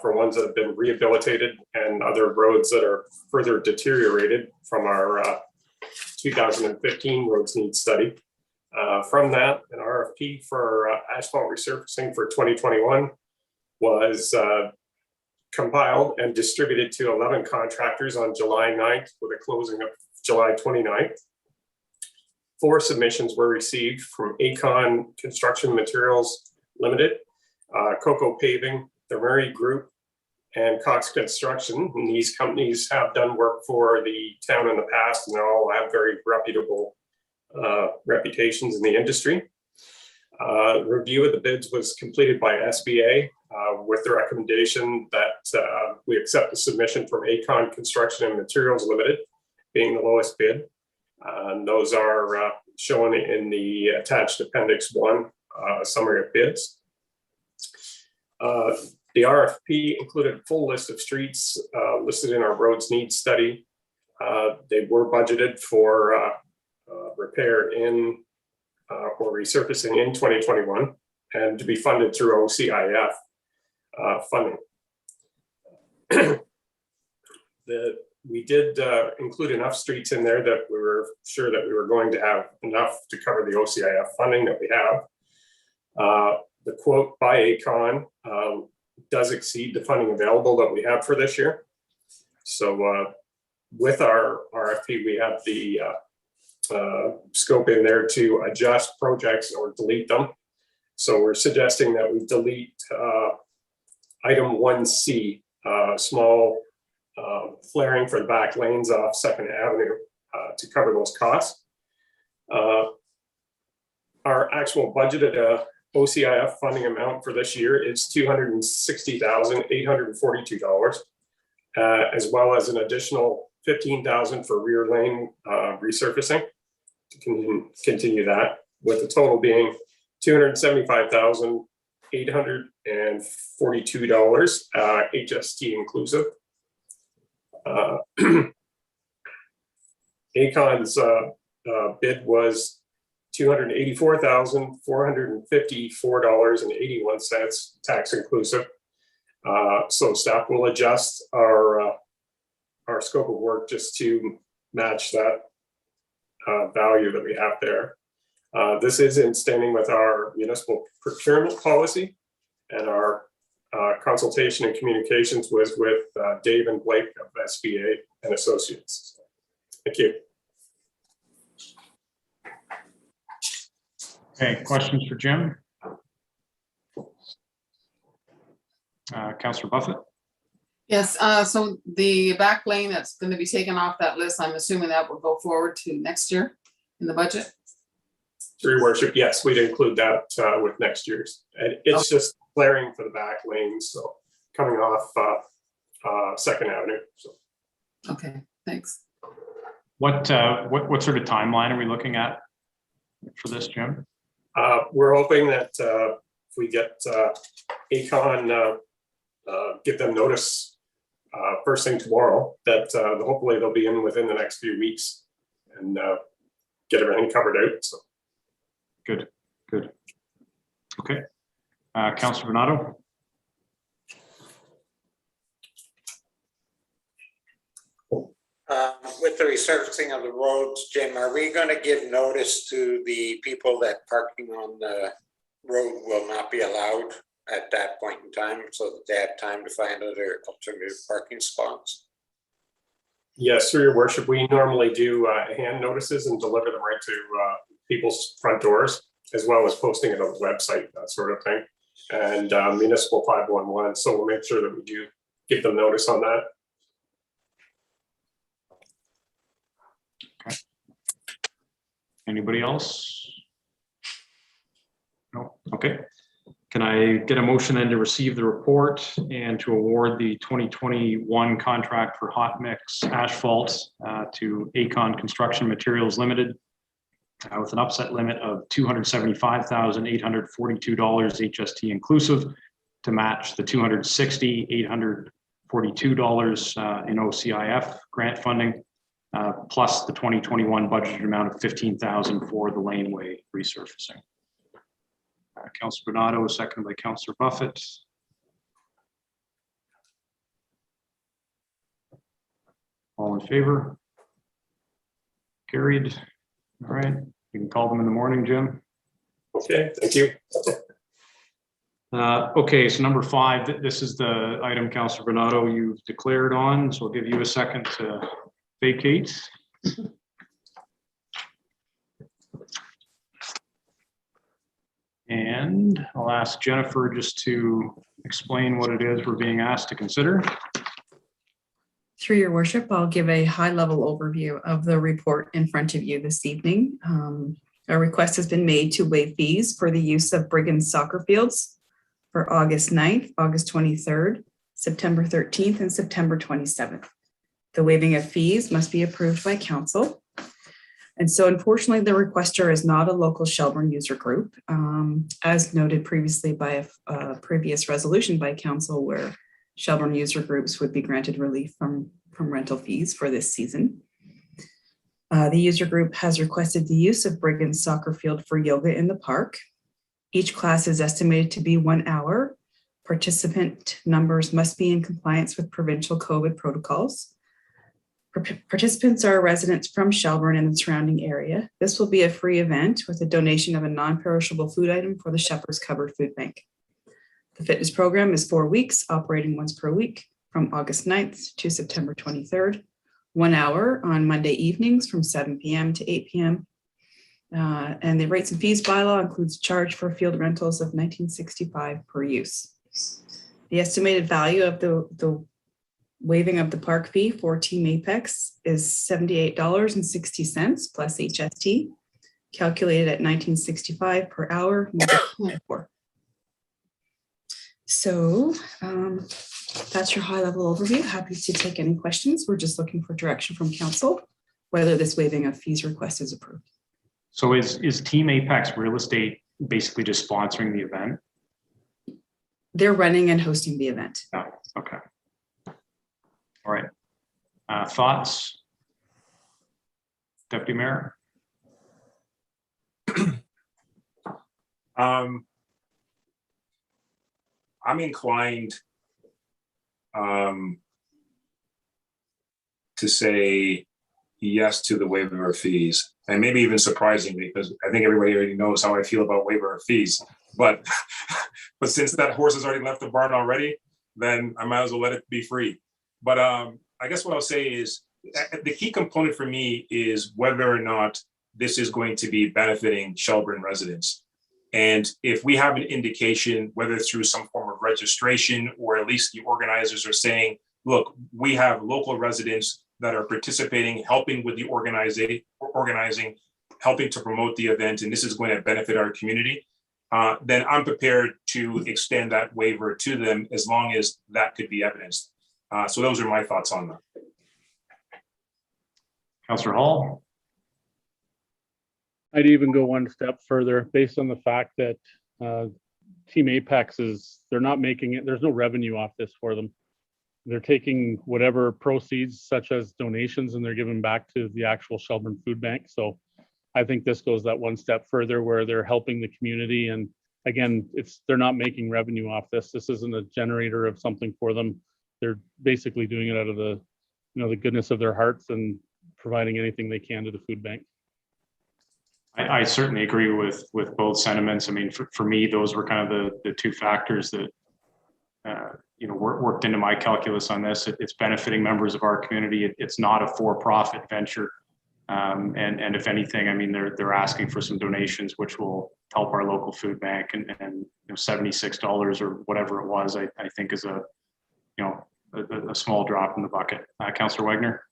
for ones that have been rehabilitated and other roads that are further deteriorated from our 2015 roads needs study. From that, an RFP for asphalt resurfacing for 2021 was compiled and distributed to 11 contractors on July 9th with a closing of July 29th. 4 submissions were received from Acon Construction Materials Limited, Coco Paving, the Murray Group, and Cox Construction. And these companies have done work for the town in the past, and they all have very reputable reputations in the industry. Review of the bids was completed by SBA with the recommendation that we accept the submission from Acon Construction and Materials Limited, being the lowest bid. Those are shown in the attached Appendix 1 summary of bids. The RFP included a full list of streets listed in our roads needs study. They were budgeted for repair in or resurfacing in 2021 and to be funded through OCIF funding. We did include enough streets in there that we were sure that we were going to have enough to cover the OCIF funding that we have. The quote by Acon does exceed the funding available that we have for this year. So with our RFP, we have the scope in there to adjust projects or delete them. So we're suggesting that we delete item 1C, small flaring for the back lanes off 2nd Avenue to cover those costs. Our actual budgeted OCIF funding amount for this year is $260,842, as well as an additional $15,000 for rear lane resurfacing to continue that, with the total being $275,842, HST inclusive. Acon's bid was $284,454.81, tax inclusive. So staff will adjust our scope of work just to match that value that we have there. This is in standing with our municipal procurement policy, and our consultation and communications was with Dave and Blake of SBA and Associates. Thank you. Okay, questions for Jim? Councillor Buffett? Yes, so the back lane that's going to be taken off that list, I'm assuming that will go forward to next year in the budget? Through your worship, yes, we'd include that with next year's. And it's just clearing for the back lanes, so coming off Second Avenue. So Okay, thanks. What sort of timeline are we looking at for this, Jim? we're hoping that if we get ACON, give them notice first thing tomorrow, that hopefully they'll be in within the next few weeks and get everything covered out. So Good. Okay. Councillor Bernardo? With the resurfacing of the roads, Jim, are we going to give notice to the people that parking on the road will not be allowed at that point in time, so that they have time to find other alternative parking spots? yes, through your worship, we normally do hand notices and deliver them right to people's front doors, as well as posting it on the website, that sort of thing. And municipal 511, so we'll make sure that we do give them notice on that. Okay. Anybody else? No. Okay. Can I get a motion then to receive the report and to award the 2021 contract for hot mix asphalt to ACON Construction Materials Limited with an upset limit of $275,842 HST inclusive, to match the $260,842 in OCIF grant funding, plus the 2021 budgeted amount of $15,000 for the laneway resurfacing. Councillor Bernardo, seconded by Councillor Buffett. All in favor? Carried. All right, you can call them in the morning, Jim. Okay, thank you. Okay, so number 5, this is the item, Councillor Bernardo, you've declared on, so I'll give you a second to vacate. And I'll ask Jennifer just to explain what it is we're being asked to consider. Through your worship, I'll give a high-level overview of the report in front of you this evening. A request has been made to waive fees for the use of Brigham soccer fields for August 9th, August 23rd, September 13th, and September 27th. The waiving of fees must be approved by council. And so unfortunately, the requester is not a local Shelburne user group, as noted previously by a previous resolution by council where Shelburne user groups would be granted relief from rental fees for this season. The user group has requested the use of Brigham soccer field for yoga in the park. Each class is estimated to be 1 hour. Participant numbers must be in compliance with provincial COVID protocols. Participants are residents from Shelburne and the surrounding area. This will be a free event with a donation of a non-perishable food item for the Shepherd's Cupboard Food Bank. The fitness program is 4 weeks, operating once per week from August 9th to September 23rd, 1 hour on Monday evenings from 7 p.m. to 8 p.m. And the rates and fees bylaw includes charge for field rentals of $19.65 per use. The estimated value of the waiving of the park fee for Team Apex is $78.60 plus HST, calculated at $19.65 per hour. So that's your high-level overview. Happy to take any questions. We're just looking for direction from council, whether this waiving of fees request is approved. So is Team Apex Real Estate basically just sponsoring the event? They're running and hosting the event. Oh, okay. All right. Thoughts? Deputy Mayor? I'm inclined to say yes to the waiver of fees, and maybe even surprisingly, because I think everybody already knows how I feel about waiver of fees. But but since that horse has already left the barn already, then I might as well let it be free. But I guess what I'll say is the key component for me is whether or not this is going to be benefiting Shelburne residents. And if we have an indication, whether through some form of registration or at least the organizers are saying, look, we have local residents that are participating, helping with the organizing, helping to promote the event, and this is going to benefit our community, then I'm prepared to extend that waiver to them as long as that could be evidenced. So those are my thoughts on that. Councillor Hall. I'd even go one step further based on the fact that Team Apex they're not making it, there's no revenue off this for them. They're taking whatever proceeds such as donations and they're giving back to the actual Shelburne Food Bank. So I think this goes that one step further where they're helping the community. And again, they're not making revenue off this. This isn't a generator of something for them. They're basically doing it out of the, the goodness of their hearts and providing anything they can to the food bank. I certainly agree with both sentiments. I mean, for me, those were kind of the two factors that worked into my calculus on this. It's benefiting members of our community. It's not a for-profit venture, and if anything, I mean, they're asking for some donations, which will help our local food bank. And $76 or whatever it was, I think is a small drop in the bucket. Councillor Wagner.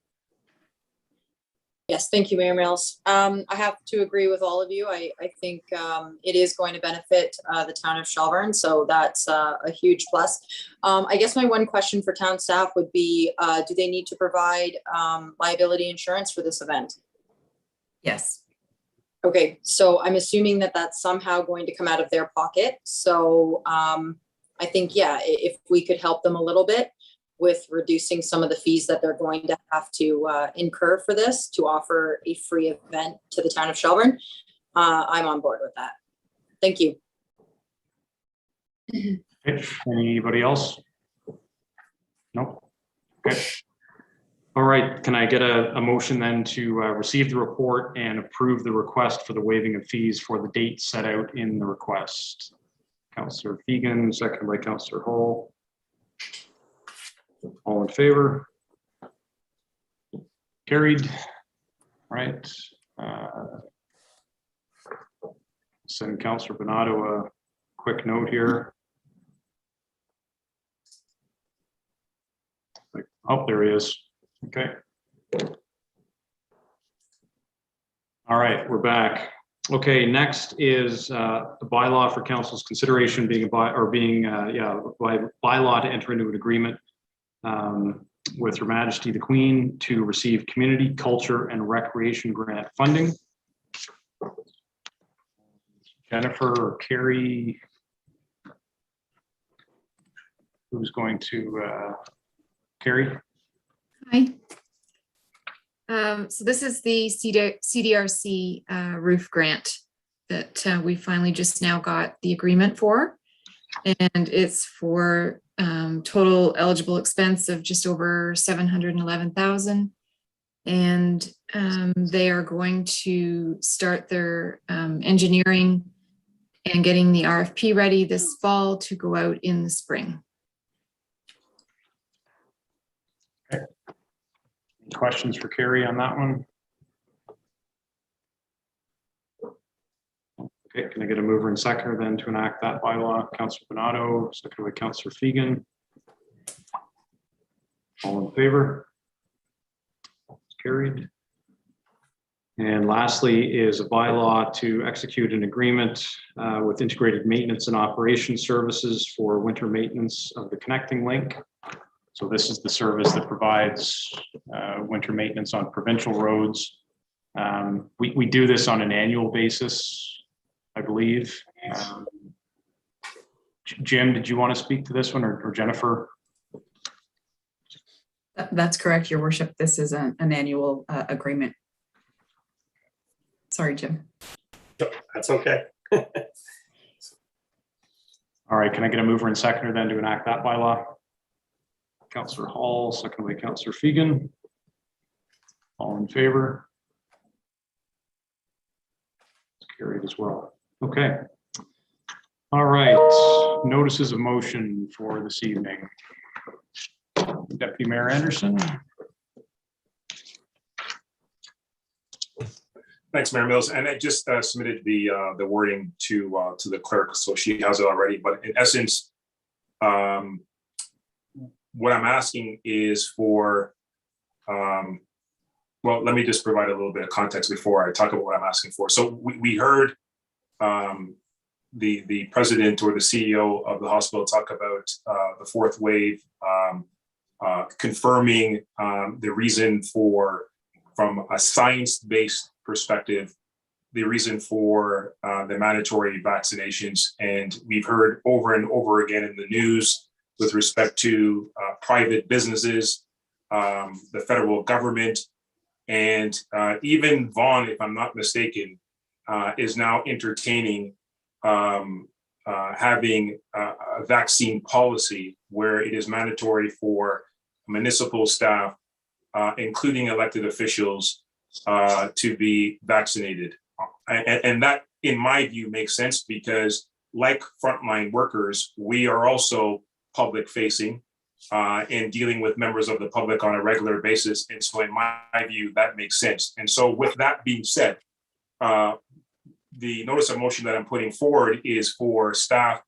Yes, thank you, Mayor Mills. I have to agree with all of you. I think it is going to benefit the town of Shelburne, so that's a huge plus. I guess my one question for town staff would be, do they need to provide liability insurance for this event? Yes. Okay, so I'm assuming that that's somehow going to come out of their pocket. So I think, yeah, if we could help them a little bit with reducing some of the fees that they're going to have to incur for this to offer a free event to the town of Shelburne, I'm on board with that. Thank you. Okay. Anybody else? No. Okay. All right. Can I get a motion then to receive the report and approve the request for the waiving of fees for the date set out in the request? Councillor Fegan, second by Councillor Hall. All in favor? Carried. All right. Send Councillor Bonato a quick note here. Oh, there he is. Okay. All right, we're back. Okay, next is the bylaw for council's consideration being bylaw to enter into an agreement with Her Majesty the Queen to receive community, culture, and recreation grant funding. Jennifer or Carrie, who's going to Carrie? Hi. So this is the CDRC roof grant that we finally just now got the agreement for. And it's for total eligible expense of just over $711,000. And they are going to start their engineering and getting the RFP ready this fall to go out in the spring. Okay. Any questions for Carrie on that one? Okay, can I get a mover and seconder then to enact that bylaw? Councillor Bonato, second by Councillor Fegan. All in favor? Carried. And lastly is a bylaw to execute an agreement with Integrated Maintenance and Operations Services for winter maintenance of the connecting link. So this is the service that provides winter maintenance on provincial roads. We do this on an annual basis, I believe. Jim, did you want to speak to this one, or Jennifer? That's correct, Your Worship. This is an annual agreement. Sorry, Jim. That's okay. All right, can I get a mover and seconder then to enact that bylaw? Councillor Hall, second by Councillor Fegan. All in favor? It's carried as well. Okay. All right, notices of motion for this evening. Deputy Mayor Anderson. Thanks, Mayor Mills. And I just submitted the wording to the clerk, so she has it already. But in essence, what I'm asking is for, well, let me just provide a little bit of context before I talk about what I'm asking for. So we heard the president or the CEO of the hospital talk about the fourth wave, confirming the reason for, from a science-based perspective, the reason for the mandatory vaccinations. And we've heard over and over again in the news with respect to private businesses, the federal government, and even Vaughan, if I'm not mistaken, is now entertaining having a vaccine policy where it is mandatory for municipal staff, including elected officials, to be vaccinated. And that, in my view, makes sense because, like frontline workers, we are also public facing and dealing with members of the public on a regular basis. And so in my view, that makes sense. And so with that being said, the notice of motion that I'm putting forward is for staff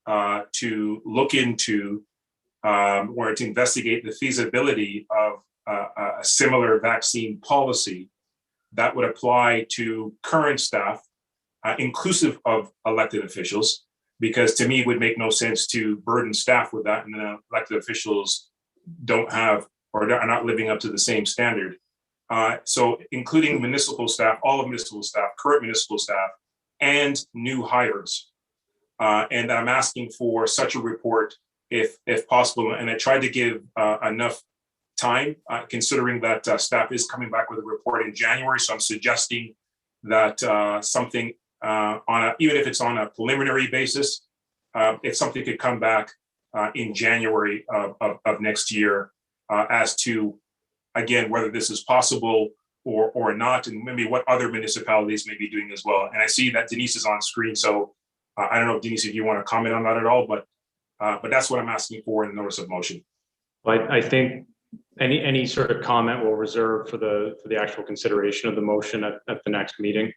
to look into or to investigate the feasibility of a similar vaccine policy that would apply to current staff, inclusive of elected officials, because to me, it would make no sense to burden staff with that, and then elected officials don't have or are not living up to the same standard. So including municipal staff, all of municipal staff, current municipal staff, and new hires. And I'm asking for such a report if possible. And I tried to give enough time, considering that staff is coming back with a report in January. So I'm suggesting that something even if it's on a preliminary basis, if something could come back in January of next year as to, again, whether this is possible or not, and maybe what other municipalities may be doing as well. And I see that Denise is on screen. So I don't know, Denise, if you want to comment on that at all, but that's what I'm asking for in the notice of motion. I think any sort of comment will reserve for the actual consideration of the motion at the next meeting.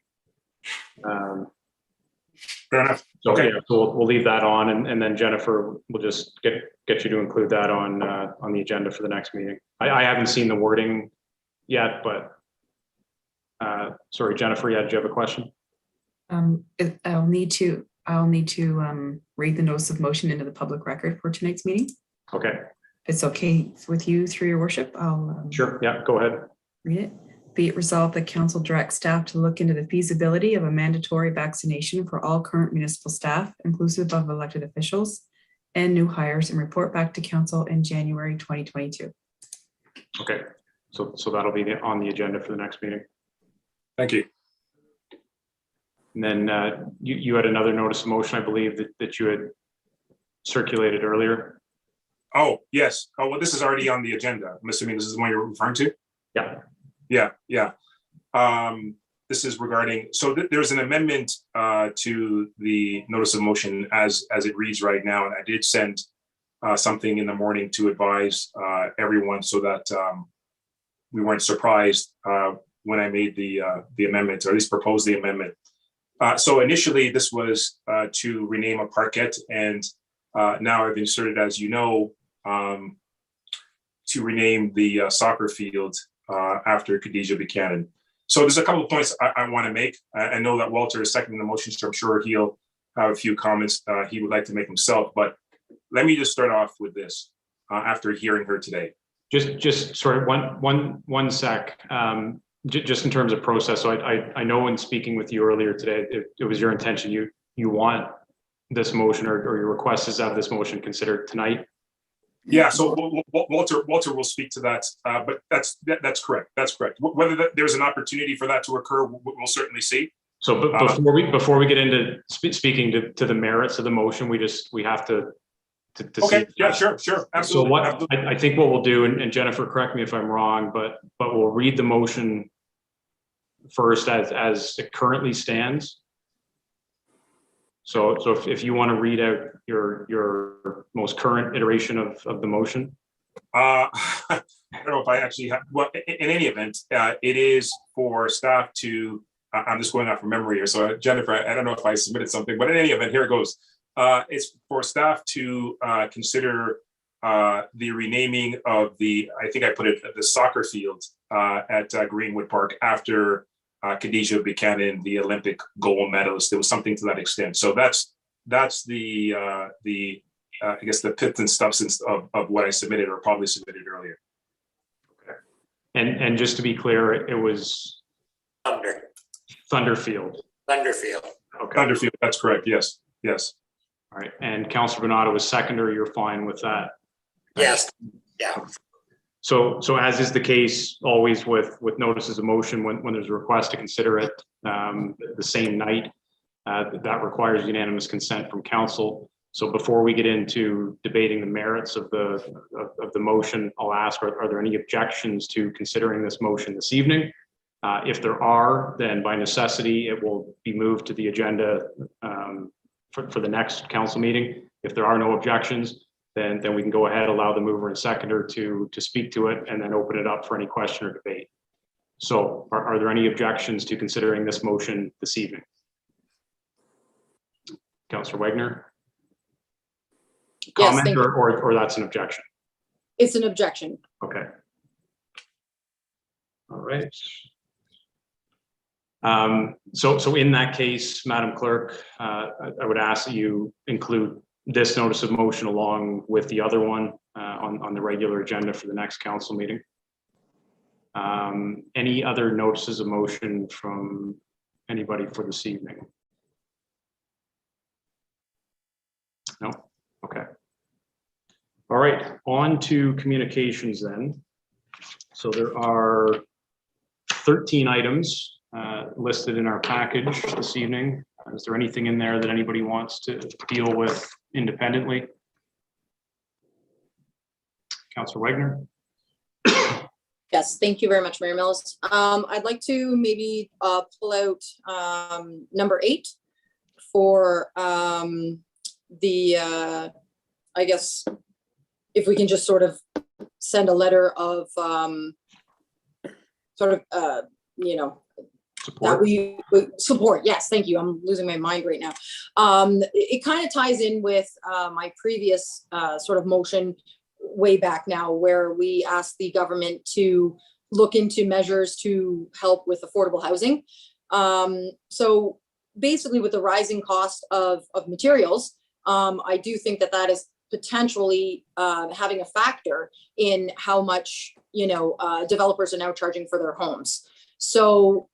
Fair enough. So, okay. Yeah, so we'll leave that on, and then Jennifer will just get you to include that on the agenda for the next meeting. I haven't seen the wording yet, but sorry, Jennifer, did you have a question? I'll need to read the notice of motion into the public record for tonight's meeting. Okay. If it's okay with you, through your worship, I'll Sure. Yeah, go ahead. read it. Be it resolved that council directs staff to look into the feasibility of a mandatory vaccination for all current municipal staff, inclusive of elected officials and new hires, and report back to council in January 2022. Okay. So that'll be on the agenda for the next meeting. Thank you. And then you had another notice of motion, I believe, that you had circulated earlier. Oh, yes. Oh, well, this is already on the agenda. I'm assuming this is the one you're referring to? Yeah. Yeah. This is regarding, so there's an amendment to the notice of motion as it reads right now. And I did send something in the morning to advise everyone so that we weren't surprised when I made the amendment, or at least proposed the amendment. So initially this was to rename a parquet, and now I've inserted, as you know, to rename the soccer field after Khadijah Buchanan. So there's a couple of points I want to make. I know that Walter is seconding the motion, so I'm sure he'll have a few comments he would like to make himself. But let me just start off with this after hearing her today. Just sorry, one sec. Just in terms of process. So I know in speaking with you earlier today, it was your intention you want this motion or your request is to have this motion considered tonight. Yeah, so Walter will speak to that, but that's correct. That's correct. Whether there's an opportunity for that to occur, we'll certainly see. So before we get into speaking to the merits of the motion, we have to okay. See. Yeah, sure, absolutely. So absolutely. I think what we'll do, and Jennifer, correct me if I'm wrong, but we'll read the motion first as it currently stands. So if you want to read out your most current iteration of the motion. I don't know if I actually have, well, in any event, it is for staff to I'm just going off from memory here. So Jennifer, I don't know if I submitted something, but in any event, here it goes. It's for staff to consider the renaming of the, I think I put it, the soccer field at Greenwood Park after Khadijah Buchanan, the Olympic gold medalist. There was something to that extent. So that's the I guess the pith and substance of what I submitted or probably submitted earlier. Okay. And just to be clear, it was Thunderfield. Thunderfield. Okay. Thunderfield, that's correct. Yes. Yes. All right. And Councillor Bernardo was seconder. You're fine with that? Yes. Yeah. So as is the case always with notices of motion, when there's a request to consider it the same night, that requires unanimous consent from council. So before we get into debating the merits of the motion, I'll ask, are there any objections to considering this motion this evening? If there are, then by necessity, it will be moved to the agenda for the next council meeting. If there are no objections, then we can go ahead, allow the mover and seconder to speak to it, and then open it up for any question or debate. So are there any objections to considering this motion this evening? Councillor Wagner? Yes, Comment, thank you. or that's an objection? It's an objection. Okay. All right. So in that case, Madam Clerk, I would ask that you include this notice of motion along with the other one on the regular agenda for the next council meeting. Any other notices of motion from anybody for this evening? No? Okay. All right, on to communications then. So there are 13 items listed in our package this evening. Is there anything in there that anybody wants to deal with independently? Councillor Wagner? Yes, thank you very much, Mayor Mills. I'd like to maybe pull out number 8 for I guess if we can just sort of send a letter of you know, Support. that we support. Yes, thank you. I'm losing my mind right now. It kind of ties in with my previous sort of motion way back now, where we asked the government to look into measures to help with affordable housing. So basically, with the rising cost of materials, I do think that is potentially having a factor in how much, you know, developers are now charging for their homes. So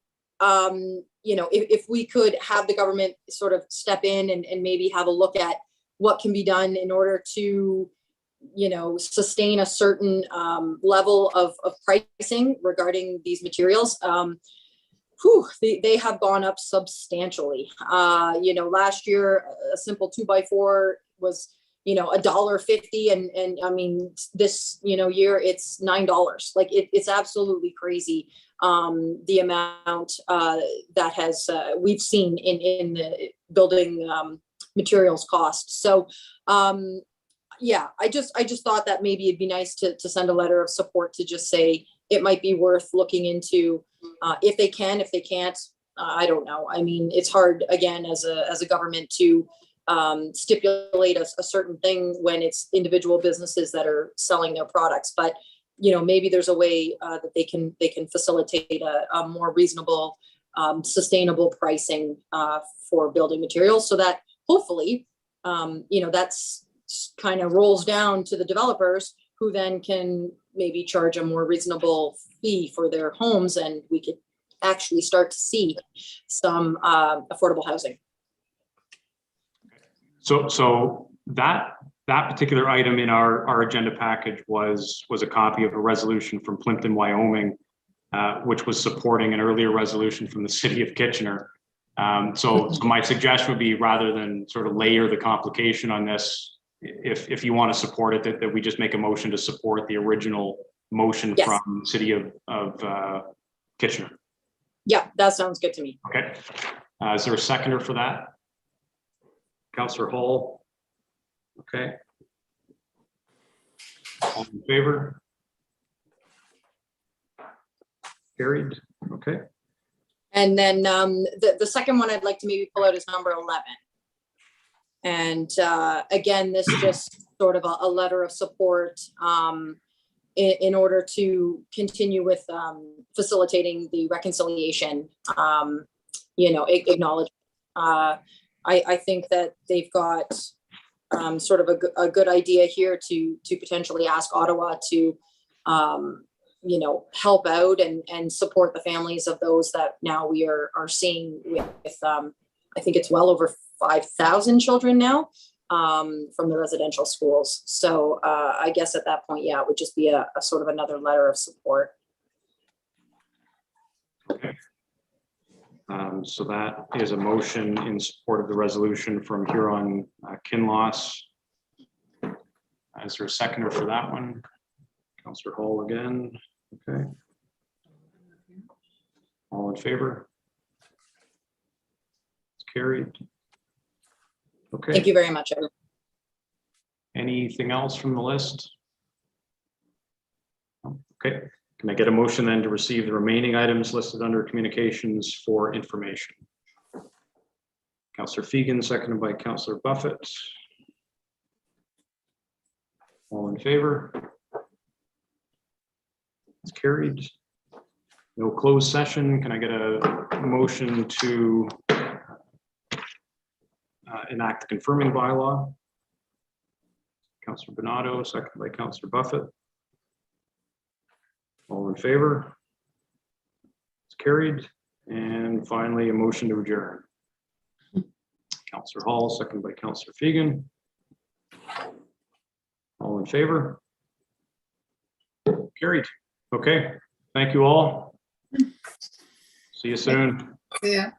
you know, if we could have the government sort of step in and maybe have a look at what can be done in order to, you know, sustain a certain level of pricing regarding these materials. They have gone up substantially. You know, last year, a simple 2x4 was, you know, $1.50. And I mean, this, you know, year it's $9. Like it's absolutely crazy. The amount that has we've seen in the building materials cost. So yeah, I just thought that maybe it'd be nice to send a letter of support to just say it might be worth looking into if they can. If they can't, I don't know. I mean, it's hard again as a government to stipulate a certain thing when it's individual businesses that are selling their products. But you know, maybe there's a way that they can facilitate a more reasonable, sustainable pricing for building materials, so that hopefully, you know, that's kind of rolls down to the developers, who then can maybe charge a more reasonable fee for their homes, and we could actually start to see some affordable housing. So that particular item in our agenda package was a copy of a resolution from Plimpton, Wyoming, which was supporting an earlier resolution from the city of Kitchener. So my suggestion would be, rather than sort of layer the complication on this, if you want to support it, that we just make a motion to support the original motion Yes. from the city of Kitchener. Yeah, that sounds good to me. Okay. Is there a seconder for that? Councillor Hall. Okay. All in favor? Carried. Okay. And then the second one I'd like to maybe pull out is number 11. And again, this just sort of a letter of support in order to continue with facilitating the reconciliation, acknowledge. I think that they've got sort of a good idea here to potentially ask Ottawa to, help out and support the families of those that now we are seeing with, I think it's well over 5,000 children now from the residential schools. So I guess at that point, it would just be a sort of another letter of support. Okay. So that is a motion in support of the resolution from Huron Kinloss. Is there a seconder for that one? Councillor Hall again. Okay. All in favor? It's carried. Okay. Thank you very much, everyone. Anything else from the list? Okay. Can I get a motion then to receive the remaining items listed under communications for information? Councillor Fegan, seconded by Councillor Buffett. All in favor? It's carried. No closed session. Can I get a motion to enact the confirming bylaw? Councillor Bernardo, seconded by Councillor Buffett. All in favor? It's carried. And finally, a motion to adjourn. Councillor Hall, seconded by Councillor Fegan. All in favor? Carried. Okay. Thank you all. See you soon. Yeah.